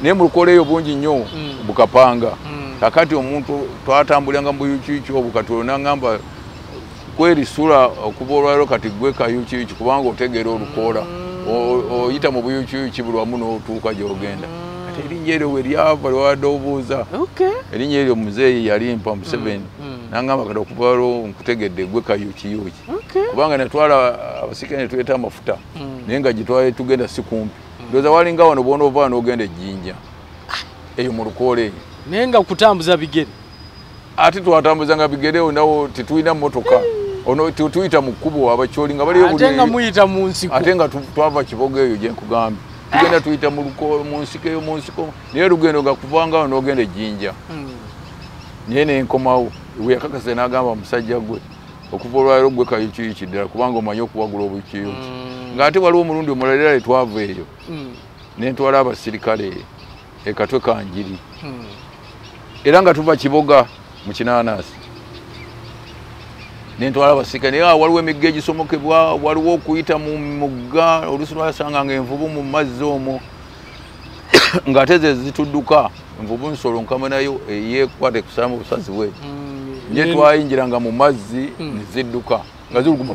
ne mu Lukoola eyo bungi nnyo bukapanga kakati omuntu twatambulanga mu buyuchi obukatona ngamba kweli sura okubolwalo kati gwe kayuchi kubanga otegera Olukoola oyita mu buyuchi bulwa muno otuuka gyogenda ate erinnya eryo we lyava lwadobuuza erinnya eryo muzeeyi yali mpa Museveni nangamba kati okubolwalo nkutegedde gwe kayuchi kubanga netwala abasirikale ne tuleeta amafuta naye nga gitwale tugenda si kumpi ndowooza walinga wano bwona ova n'ogenda Ejjinja eyo mu Lukoola eyo naye nga kutambuza bigere ate twatambuzanga bigere nawo tetulina mmotoka ono tuyita mu kkubo abakyoli nga baliyo ate nga muyita mu nsiko ate nga twava Kiboga eyo gye nkugambye tugenda tuyita mu Lukoola mu nsiko eyo mu nsiko naye lugendo nga kuvanga awo n'ogenda Ejjinja naye nenkomawo we yakakase n'agamba omusajja gwe okuva olwaliro gwe kayuki ddala kubanga omanyi okuwagula obukiyuki ng'ate waliwo omulundi omulala era twava eyo nentwala abasirikale ekatwe kanjiri era nga tuva Kiboga mu Kinaanasi nentwala abasirikale naye waliwo emigga egisomokebwa waliwo okuyita mu mugga oluusi lwasanganga envubu mu mazzi omwo ng'ate ze zitudduka envubu nsolo nkama nayo eyeekwata ekusalamu obusazi bwe nye twayinjiranga mu mazzi nezidduka nga ziruguma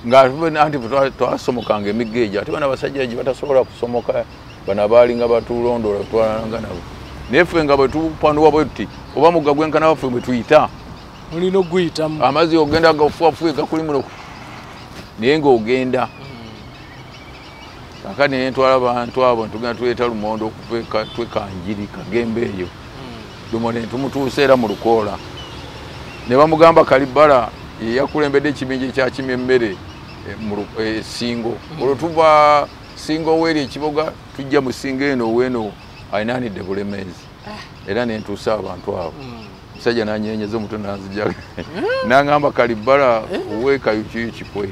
ng'anti twasomokanga emigga egyo ate bana abasajja egi batasobola kusomoka bano abaalinga batulondoola twalalanga nabo naye ffe nga bwe tupanuwa bwe tuti oba mugga gwenkana waffe bwe tuyita olina okguyitamu amazzi ogenda gafuafuye gakuli muno naye ng'ogenda kakati nentwala abantu abo ntugenda tuleeta lumondo okuva twekanjiri kagembe eyo lumondo tumutuusa era mu Lukoola ne bamugamba Kalibala yakulembedde ekibinja ekya kimemmere mu Singo. Olwo tuva Singo weri ekiboga tujja mu Singo eno weno ayinaanidde Bulemeezi era ne ntuusa abantu abo. Musajja nanyenyeza omutwe nanzija n'angamba Kalibala weekayo kiyo kikwe.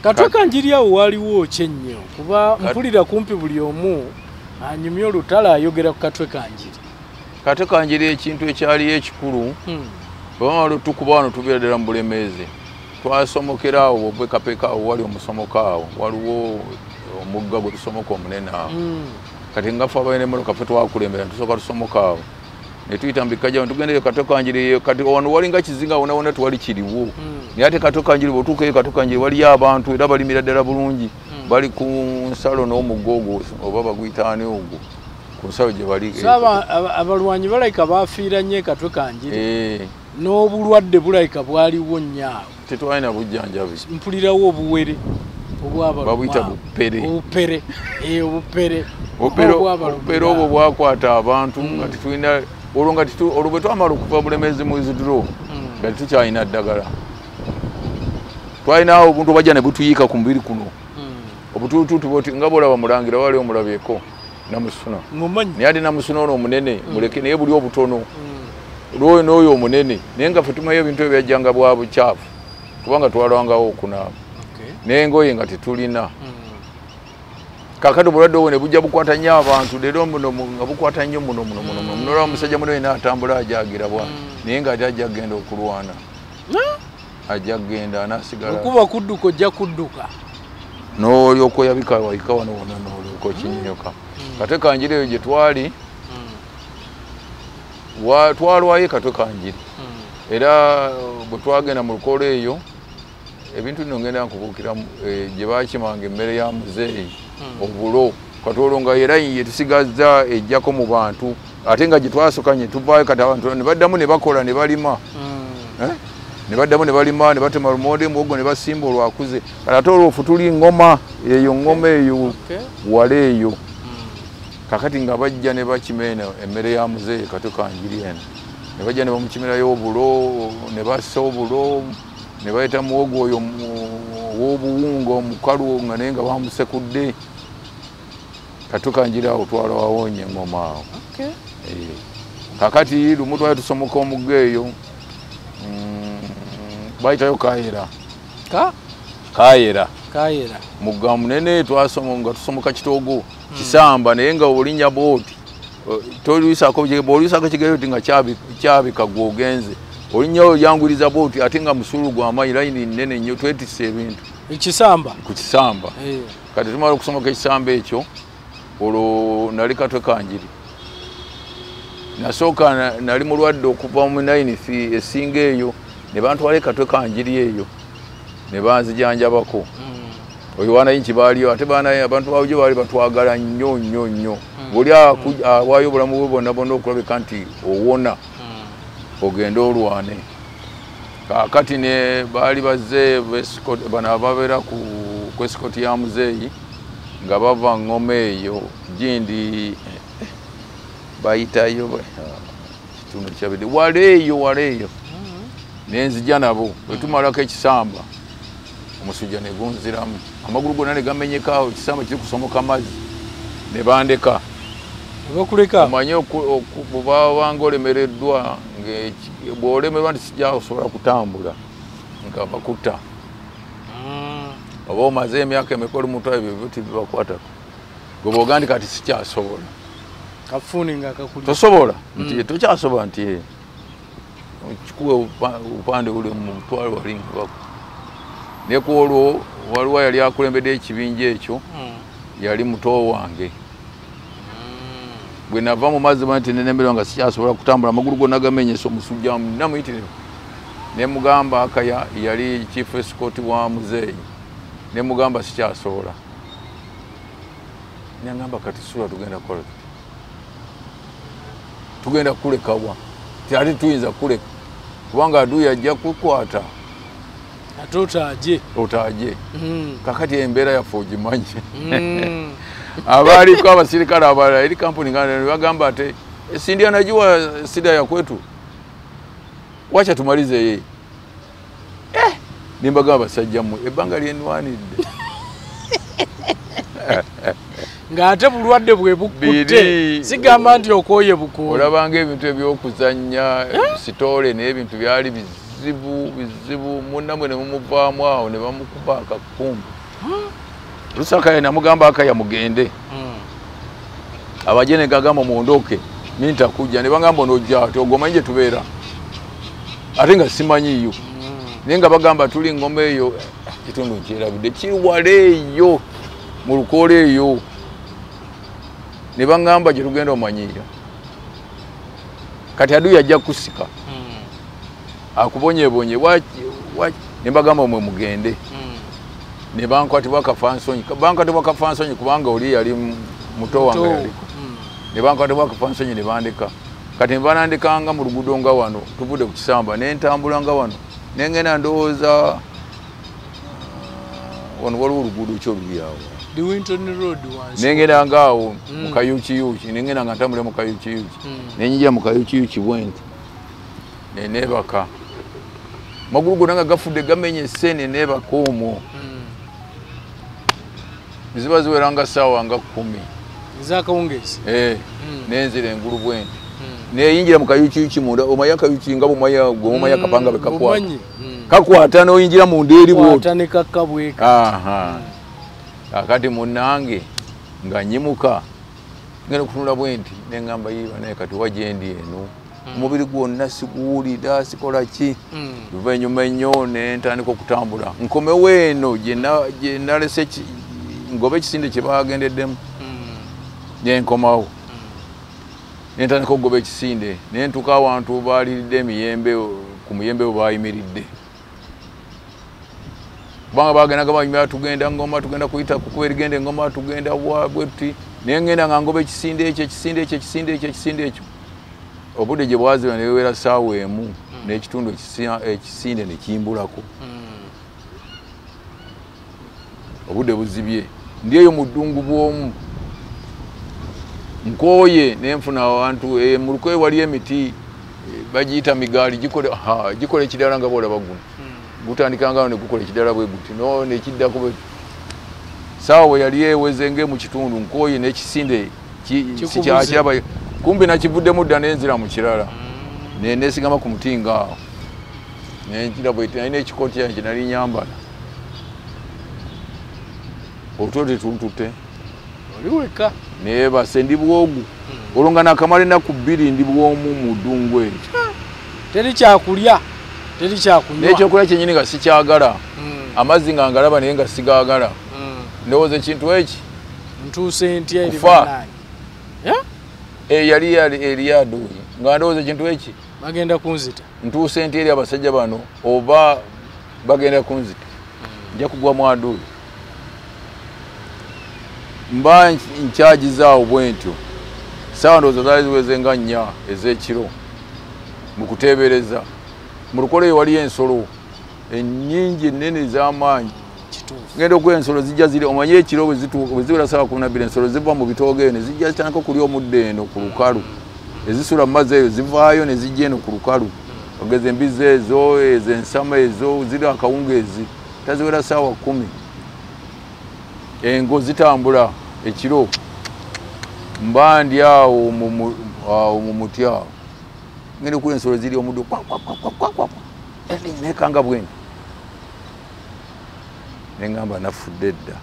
Katwe Kanjiri awo waliwo kyennyo kuba mpulira kumpi buli omu anyumye olutala ayogera ku Katwe Kanjiri. Katwe Kanjiri ekintu ekyaliyo ekikulu bwamala tukuba wano tubeera ddala mu Bulemeezi twasomokera awo bwekapeka awo wali omusomoka awo waliwo omugga gwe tusomoka omunene awo kati ngafe abalina emmotoka ffe twakulembera tusooka tusomoka awo ne tuyita mu bikajja wano tugendeyo Katwe Kanjiri kati wano walinga kizinga wona twali kiriwo naye ate Katwe Kanjiri bw'otuukayo Katwe Kanjiri waliyo abantu era balimira ddala bulungi bali ku nsalo n'omuggogo oba baguyitaani ogwo ku nsalo gye bali abalwanyi balayika baafiira nnyo Katwe Kanjiri n'obulwadde bulayika bwaliwo nnyo awo tetwalina bujjanjabi mpulirawo obuwere babuyita bupere obupere obwo bwakwata abantu nga tetulina olwo bwe twamala okuva Bulemeezi mwezi duro nga tetukyalina ddagala twalinawo obuntu bajja ne butuyiika ku mubiri kuno obutuutuutu bwoti nga bwolaba mulangira wali omulabyeko Namusuna naye ate Namusuna ono omunene muleke naye buli obutono olwoyo n'oyo omunene naye nga ffe tumayo ebintu ebyajjanga bwa bukyafu kubanga twalwangawo okunaaba n'engoye nga tetulina kakati obulwadde obwo ne bujja bukwata nnyo abantu leero muno nga bukwata nnyo muno olaba omusajja muno yena atambula ajagira bwa naye nga ate ajja kgenda okulwana ajja kgenda anasigala okuba kudduka ojja kudduka n'olyoka oyabika wayika wano wonna n'olyoka okinyonyoka Katwe Kanjiri eyo gye twali twalwayo Katwe Kanjiri era bwe twagenda mu lukolo eyo ebintu bino ngenda nkubuukira gye baakimanga emmere ya muzeeyi obulo kati olwo nga era ye tusigazza ejjako mu bantu ate nga gye twasokanye tuvaayo kati abantu ne baddamu ne bakola ne balima ne baddamu ne balima ne batema lumonde muwogo ne basimba olwakuze kati ate olwo tuli ngoma eyo ngoma eyo wala eyo kakati nga bajja ne bakimena emmere ya muzeeyi Katwe Kanjiri eno ne bajja ne bamukimirayo obulo ne bassa obulo ne bayita muwogo oyo w'obuwunga omukalu nga naye nga bamusekudde Katwe Kanjiri awo twala wawonye engoma awo kakati lumu twali tusomoka omugga eyo bayitayo Kaayera mugga munene nga tusomoka Kitoogo Kisamba naye nga olinnya booti tolwisako kigero ti nga kyabika gwogenze olinnya oyanguriza booti ate nga musulu gw'amaanyi layini nnene nnyo twetisse ebintu ku Kisamba kati tumala okusomoka ekisamba ekyo olwo nali Katwe Kanjiri nasooka nali mulwadde okuva mu 9th esinga eyo ne bantwala Katwe Kanjiri eyo ne banzijanjabako oyo wanayinki baaliyo ate abantu bawujo baali batwagala nnyo buli awaayo obulamu bwe bonna okulabika nti owona ogenda olwane kakati ne baali bazze bano ababeera ku esikoti ya muzeeyi nga bava ngoma eyo gindi bayitayo kitundu kyabidde waleeyo nenzija nabo bwe tumalako ekisamba omusujja ne gunziramu amagulu gonna ne gamenyekaawo ekisamba kiri kusomoka mazzi ne bandeka omanye bwobanga olemereddwa bw'olemerwa nti sijja osobola kutambula nga bakutta oba omaze emyaka emeka oli muntu ebyo byo tibibakwatako gwe bw'ogandi kati sikyasobola tosobola nti tokyasobola nti kikuwe obupande buli mu mutwale wali nga naye ku olwo waliwo yali akulembedde ekibinja ekyo yali muto wange bwe nava mu mazzi nti nenemerwa nga sikyasobola kutambula amagulu gonna gamenyesa omusujja namuyitirivu ne mugamba Akaya yali chief escort wa muzeeyi ne mugamba sikyasobola nangamba kati sula tugenda kukola tugenda kulekawa ate tuyinza kuleka kubanga aduyi ajja kukwata ate otaje kakati embeera yaffe ogimanyi abaaliko abasirikale abalala eri kampuni nga bagamba ate sindi anajiwa sida ya kwetu wacha tumalize ye nimbagamba basajja mu ebbanga lyenwanidde ng'ate bulwadde bwe bukutte sigamba nti okooye bukuuyi olabanga ebintu ebyokuzannya sitole n'ebintu byali bizibu munnamwe ne mumuvaamu awo ne bamukuba akakumbi Lusaka namugamba akaya mugende abajene gagamba muondoke minta kuja ne bangamba onojja ati ogoma nje tubeera ate nga simanyi yo nenga bagamba tuli ngoma eyo kitundu kirabide kiwale eyo mu lukole eyo ne bangamba je tugenda omanyira kati adu yajja kusika akubonyebonye ne bagamba mwe mugende ne bankwati bakafansonyi kubanga oli yali muto wange yaliko ne bankwati bakafansonyi ne bandika kati banandikanga mu luguudo nga wano tuvude ku kisamba ne ntambula nga wano nengena ndowooza wano waliwo oluguudo kyo luli awo nengena ngaawo mu kayuukiyuuki nengena nga ntambule mu kayuukiyuuki nenyingira mu kayuukiyuuki bwenti nenebaka magulu gonna nga gafudde gamenye essene nebaka omwo ziba ziweranga ssaawa nga 10 ezakawungezi nenzira engulu bwenti neyingira mu kayuukiyuuki munda omanya akayuuki nga bwomanya kapanga bekakwata kakwata noyingira munda eri akati munnange nga nyimuka ngenda kutunula bwenti neŋŋamba yiba naye kati wajendi eno omubiri gwonna siguwulira sikola ki luvannyuma ennyo nentandika okutambula nkomewo eno gye nalese ngobe ekisinde kye bagendeddemu nenkomawo nentandika okugoba ekisinde nentuuka awantu baaliridde emiyembe ku muyembe we bayimiridde kubanga bagendaga banyuma tugenda ngoma tugenda kuyita kukuba erigenda engoma tugenda bwe tuti naye ngenda nga ngoba ekisinde ekyo obudde gye bwaziba newewera ssaawa emu n'ekitundu ekisinde ne kimbulako obudde buzibye ndi eyo mu ddungu bw'omu nkooye nenfuna awantu mu lukoye wali emiti bagiyita migaali gikola ekidala nga boolaba guno gutandikangao ne gukola ekidala bwe guti no nekiddako saawa bwe yali eweze mu kitundu nkooye n'ekisinde sikyakyaba kumbi nakivuddemu dda nenzira mu kirala nesigama ku mutinga awo nenjira bweti nalina ekikooti yange nali nyambala otulo tetuntute oliweka nebase ndi bwogu olwo nga nakamala ennaku 2 ndi bwomu mu ddungu ekyo teri kyakulya teri kyakunywa n'ekyokulya kyenyini nga sikyagala amazzi nga ngalaba naye nga sigaagala ndowooza ekintu eki ntuuse ntya eri banaanyi yali eriyaduuyi nga ndowooza ekintu eki bagenda kunzita ntuuse ntya eri abasajja bano oba bagenda kunzita nja kugwa mu aduuyi mba nkyagizaawo bwentyo saawa ndowooza zaali ziweze nga 4 ez'ekiro mu kuteebereza mu lukole eyo waliyo ensolo ennyingi ennene ez'amaanyi ngenda okuwa ensolo zijja ziri omanye ekiro bwe ziwera ssaawa 12 ensolo ziva mu bitoogo eno zijja zitandika okulya omuddo eno ku lukalu ezisula mu mazzi eyo zivaayo ne zijja eno ku lukalu ogeza embizi ezo ensama ezo ziri akawungeezi taziwera ssaawa 10 engo zitambula ekiro mba ndi awo mu muti awo ngenda okuwa ensolo ziri omuddo nekanga bwene neŋŋamba nafudde dda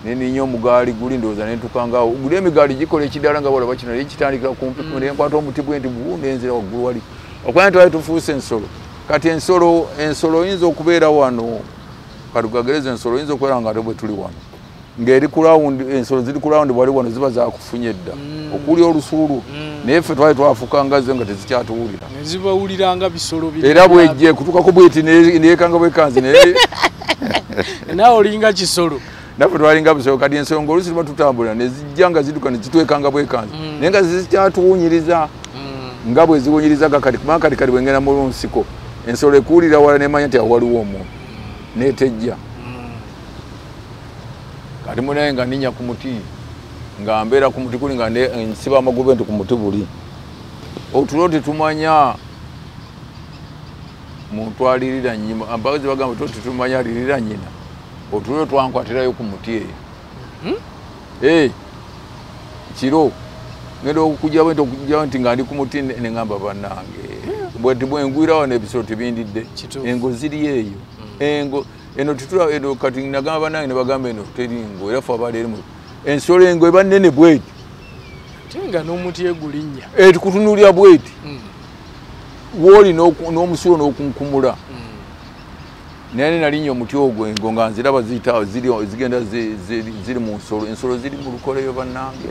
neninya omugaali guli ndowooza nentukangaawo guli emigaali gikola ekidala nga bolaba kino naye kitandikira kumpi nenkwata omuti bwenti nenzira waggulu wali okwanya twali tufuuse ensolo kati ensolo oyinza okubeera wano katugagereza ensolo oyinza okubeera nga ate bwe tuli wano ng'eri kulawundi ensolo ziri kulawundi wali wano ziba zakufunye dda okulya olusuulu naye ffe twali twafukanga zo nga tezikyatuwulira nezibawuliranga bisolo era bwejje kutukako bweti neyekanga bwekanzi naawe olinga kisolo naffe twalinga bisolo kati ensolo ng'oluusi tuba tutambula nezijja nga ziduka ne zitwekanga bwekanzi naye nga zikyatuwunyiriza nga bwe ziwunyiriza kakati kubanga kati bwengenda mu nsiko ensolo ekuwulira wala nemanya nti awo waliwo omuntu netejja kati munaye nga ninya ku muti nga mbeera ku muti kuli nga nsiba amagobenti ku muti buli otulo tetumanya muntu alirira nyima ambazi bagamba toti tumanya alirira nyina otulo twankwatirayo ku muti eyo kiro ngendo okujja bwento okujja nti nga ndi ku muti ne ngamba bannange bweti bwengwirawo n'ebisolo tebindidde engo ziri eyo engo eno tutula eno kati nagamba bannange ne bagamba eno teringo era fe abaali erimu ensolo engo eba nnene bweti tenga n'omuti egulinnya tukutunuulira bweti wooli n'omusulo n'okunkumula naye nalinnya omuti ogwo engo nga nziraba ziyitawo zigenda ziri mu nsolo ensolo ziri mu lukoleyo bannange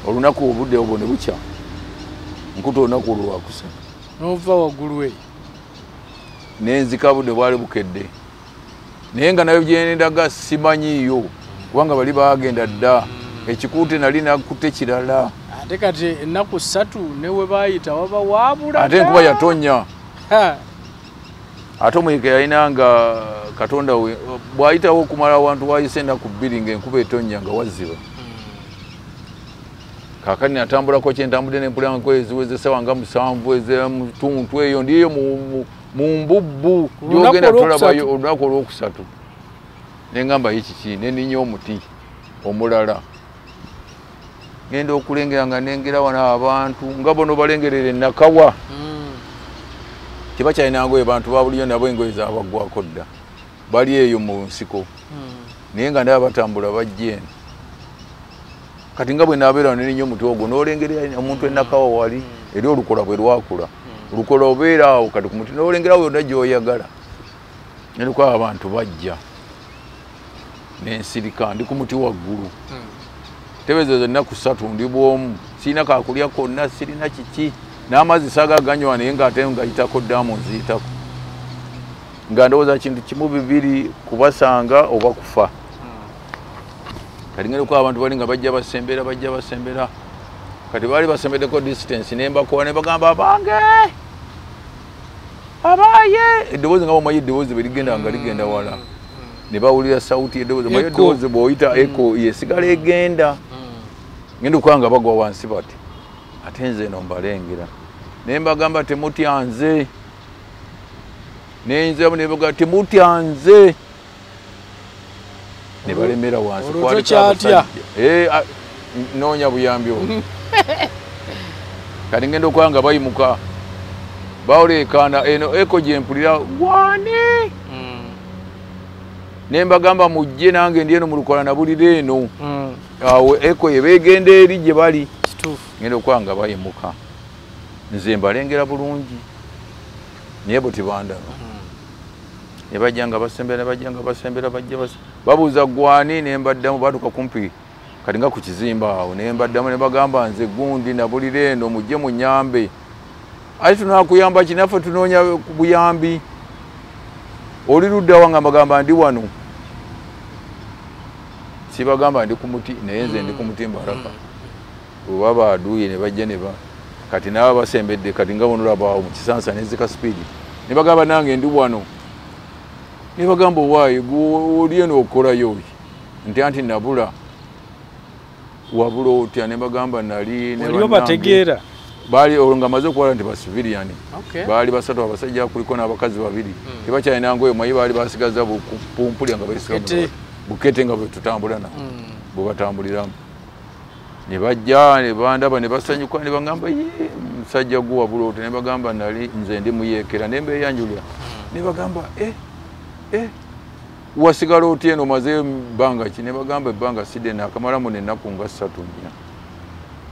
olunaku obudde obwo ne bukya nkuta olunaku olwo lwakusatu n'ova waggulu eyo nenzika budde bwali bukedde naye nga nayo gyendaga simanyiiyo kubanga bali bagenda dda ekikuute nali nakutte kirala ate kati ennaku 3 newe bayita waba waabula ate enkuba yatonya ate omuyika yalinanga katonda we bwayitawo okumala awantu wayise ennaku 2 ng'enkuba etonya nga waziba kakati natambulako kyentambudde nempulira eziweze esawa nga 7 ezemutuntu eyo ndiyo mu mbubbu gyogenda tolabayo olunaku olwokusatu nengamba yikiki neninya omuti omulala ngenda okulengera nga nengera wana abantu nga bono balengerera enakawa kiba kyalinango abantu babuliyo nabo engoye zabaggwako dda bali eyo mu nsiko naye nga ndaba batambula bajja eno kati nga bwe nabeera neninya omuti ogwo n'olengera omuntu enakawa wali eri olukola bwe lwakula olukola obeera awo kati ku muti n'olengerawo yonna gy'oyagala neriko abantu bajja nensirika ndi ku muti waggulu tebezezo ennaku 3 ndi bwomu sirina kakulya konna sirina kiki n'amazzi saagaganywa naye ng'ate ngayitako ddamu nziyitako nga ndowooza kintu kimu 2 kubasanga oba kufa kati ngereko abantu bali nga bajja basembera kati baali basembeddeko distance nembakola ne bagamba abange abaye eddoboozi nga bomanyi eddoboozi bwe ligenda nga ligenda wala ne bawulira sauti eddoboozi omanyi eddoboozi bw'oyita eko yesigala egenda ngenda okuba nga bagwa wansi bati ate nze eno mbalengera naye mbagamba temutya nze neyinziramu ne bagamba temutya nze ne balemera wansi tokyatya noonya buyambi obwo kati ngenda okuba nga bayimuka bawulekana eno eko gyempulira wani ne mbagamba mujje nange ndi eno mu lukola nabulira eno awo eko yebegenda eri gye bali ngenda okuba nga bayimuka nze mbalengera bulungi naye bo tibandaba ne bajja nga basembera babuuza gwani ne mbaddamu batuka kumpi kati nga ku kizimba awo ne mbaddamu ne bagamba nze gundi nabulira eno mujje munyambe ate tunakuyamba kinaffe tunoonya buyambi oli luddawa nga mbagamba ndi wano sibagamba ndi ku muti naye nze ndi ku muti mbaraka oba baaduuye ne bajja kati nabo basembedde kati nga bonolabaawo mu kisansa nezika sipiidi ne bagamba nange ndi wano ne bagamba owaayi oli eno okolayo nti anti nabula wabula otya ne bagamba nali waliyo bategeera baali olwo nga maze okuwala nti basiviliani baali 3 abasajja kuliko n'abakazi 2 tebakyalinango oyo mayi baali basigaza pumpulya nga bayisiga bukete nga bwe tutambula nabo bwe batambuliramu ne bajja ne bandaba ne basanyuka ne bagamba musajja gwe wabula otya ne bagamba nali nze ndi muyeekera ne mbeeyanjulira ne bagamba wasigala otya eno maze ebbanga ki ne bagamba ebbanga sidde naakamalamu n'ennaku nga 3 nnya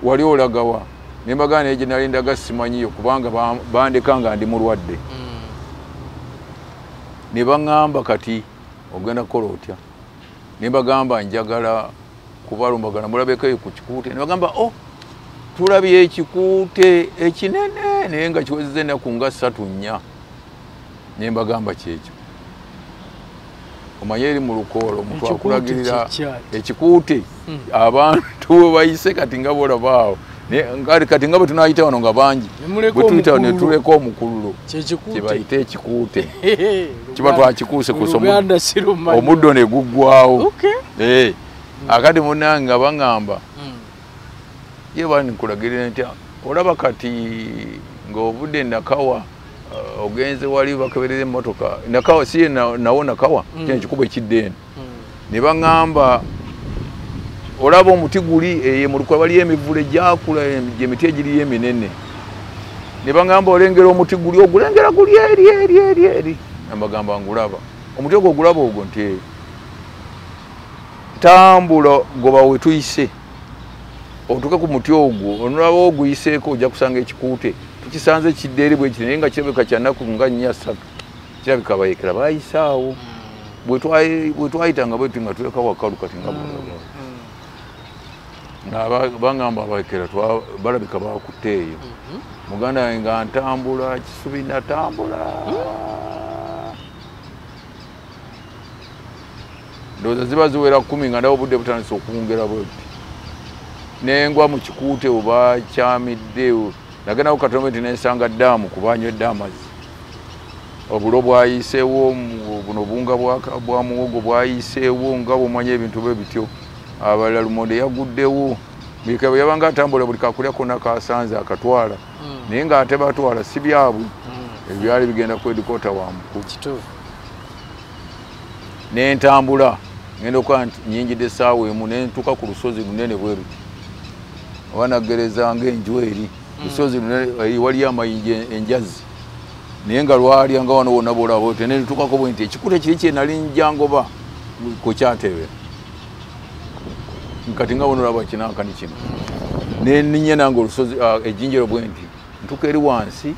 wali olagawa ne mbagamba naye gye nali ndaga simanyiyo kubanga bandeka nga ndi mulwadde ne baŋŋamba kati ogenda kukola otya ne mbagamba njagala kubalumbagana mulabeko ku kikuute ne bagamba tulabye ekikuute ekinene naye nga kiwezezza ennaku nga 3 nnya ne mbagamba kyekyo omanye eri mu lukoola omuntu akulagirira ekikuute abantu we bayise kati nga bolabaawo kati nga bwe tunayita wano nga bangi bwe tuyita ne tuleka omukululo kyebayita ekikuute kiba twakikuuse kusa omuddo ne guggwawo akati munange nga baŋŋamba ye bani nkulagirira nti olaba kati ng'obudde Nakawa ogenze wali bakeberera emmotoka Nakawa si nawo Nakawa kyekikuba ekiddeeni ne baŋŋamba olaba omuti guli mu Lukwa waliyo emivule gyakula emiti egiriyo eminene ne baŋŋamba olengera omuti guli ogulengera guli eri ambagamba ngulaba omuti ogwo ogulaba ogwo nti tambula goba wetuyise otuke ku muti ogwo onolaba oguyiseeko ojja kusanga ekikuute tukisanze kiddeeri bwe kiti naye nga kirabika kyannaku nga 4-3 kirabika bayekera bayisaawo bwe twayitanga bwetu nga tuleka wakalu kati nga baŋŋamba abayekera balabika bakutte eyo muganda wange nga ntambula kisubi natambula ndowooza ziba ziwera 10 nga ndawo obudde butandise okuwungera bweti nengwa mu kikuute oba kyamidde nagendawo katono nti nensanga ddaamu kuba nywedde amazzi obulo bwayiseewo buno bunga bwa muwogo bwayiseewo nga bwomanya ebintu bwe bityo abalala lumonde yaguddewo bwe yabanga atambula buli kakulya konna kasanze akatwala naye ng'ate batwala si byabwe ebyali bigenda kwedikota wa mukulu nentambula ngenda okuba nyingidde essaawa emu nentuuka ku lusozi lunene bwe ruti oba naggereza ng'enju eri lusozi lunene waliyo amayinja enjazi naye nga lwalya nga wano wonna bwolaba oti nentuukako bwe nti ekikuute kiri kye nali njangoba kukyatebe kati nga wano olaba kinankani kino neninye nange olusozi ejjinjero bwe nti ntuuka eri wansi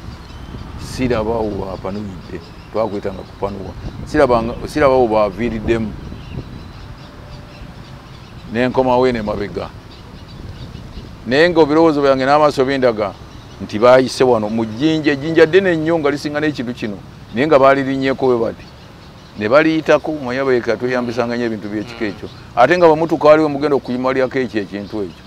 sirabawo apanuidde twakwetanga kupanuwa sirabawo baviiriddemu nenkomawo eno emabega naye ng'ebirowoozo byange n'amaaso bindaga nti baayise wano mu jjinja ejjinja ddene nnyo nga lisinga n'ekintu kino naye nga baalirinnyeko bwe bati ne baliyitako manya beeka tweyambisanga nnyo ebintu by'ekika ekyo ate nga bamutuka waliwe mugenda okuyimalyako ekyo ekintu ekyo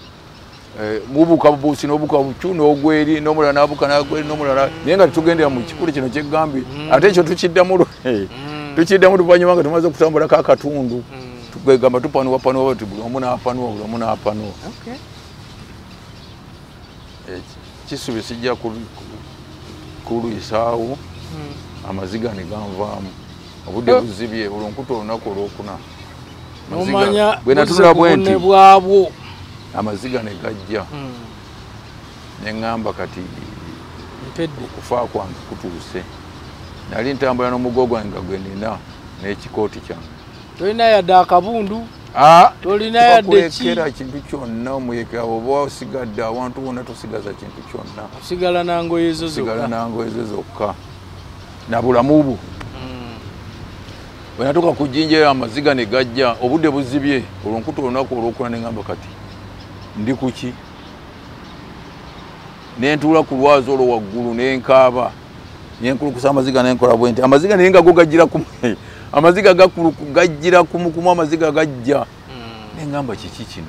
mubuuka bubuusi n'obuuka bucu n'ogweri n'omulala n'abuuka n'agweri n'omulala naye nga tetugendera mu kikulu kino ky'eggambye ate ekyo tukiddamu luvannyuma nga tumaze okutambulako akatundu twegamba tupanuwa bati buli omu n'apanuwa kisubi sijja kuluyisaawo amaziga ne ganvaamu obudde buzibye olunkuta olunaku olwokuna bwe natunula bwe nti amaziga ne gajja neŋŋamba kati okufa kwange kutuuse nali ntambula n'omugo gwange nga gwe nina n'ekikooti kyange tolina yadde akabundu tolina yadde kulekera kintu kyonna omuyekera oba osigadde awantu wonna tosigaza kintu kyonna osigala nangoye zo zokka na bulamu bwo bwe natuuka ku jjinja amaziga ne gajja obudde buzibye olwonkuta olunaku olwokuna neŋŋamba kati ndi kuki nentuula ku lwazi olwo waggulu nenkaaba nenkulukusa amaziga nenkola bwe nti amaziga naye nga go gajjira amaziga gajjira kumukumu amaziga gajja neŋŋamba kiki kino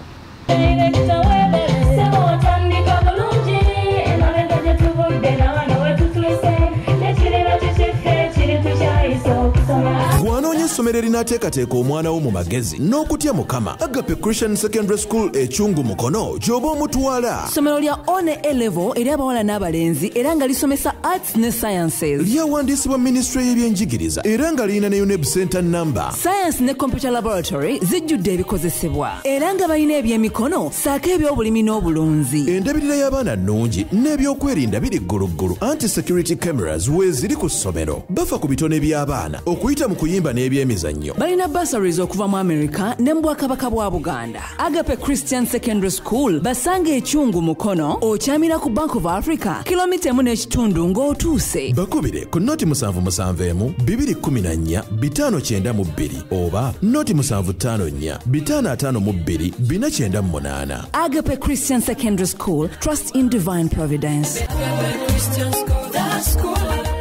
Bw'anoonya essomero erinaateekateeka omwana wo mu magezi n'okutya Mukama, Agape Christian Secondary School ekyungu Mukono gy'oba omutwala. Ssomero lya one A-level eri abawala n'abalenzi era nga lisomesa arts ne sciences. Lyawandiisibwa Ministry y'ebyenjigiriza era nga lirina ne UNEB Center number. Science ne computer laboratory zijjudde ebikozesebwa era nga balina ebyemikono ssaako eby'obulimi n'obulunzi. Endabirira y'abaana nnungi n'ebyokwerinda biri gguluggulu. Anti-security cameras weeziri ku ssomero. Bafa ku bitone by'abaana okuyita mu kuyimba n'ebyemizannyo. Balina bursaries okuva mu America ne mu Bwakabaka bwa Buganda. Agape Christian Secondary School basanga ekyungu Mukono okyamira ku Bank of Africa kilomita 1.5 ng'otuuse. Bakubire ku noti 771 214 592 oba noti 754 552 498. Agape Christian Secondary School, trust in divine providence. Agape Christian School, that school.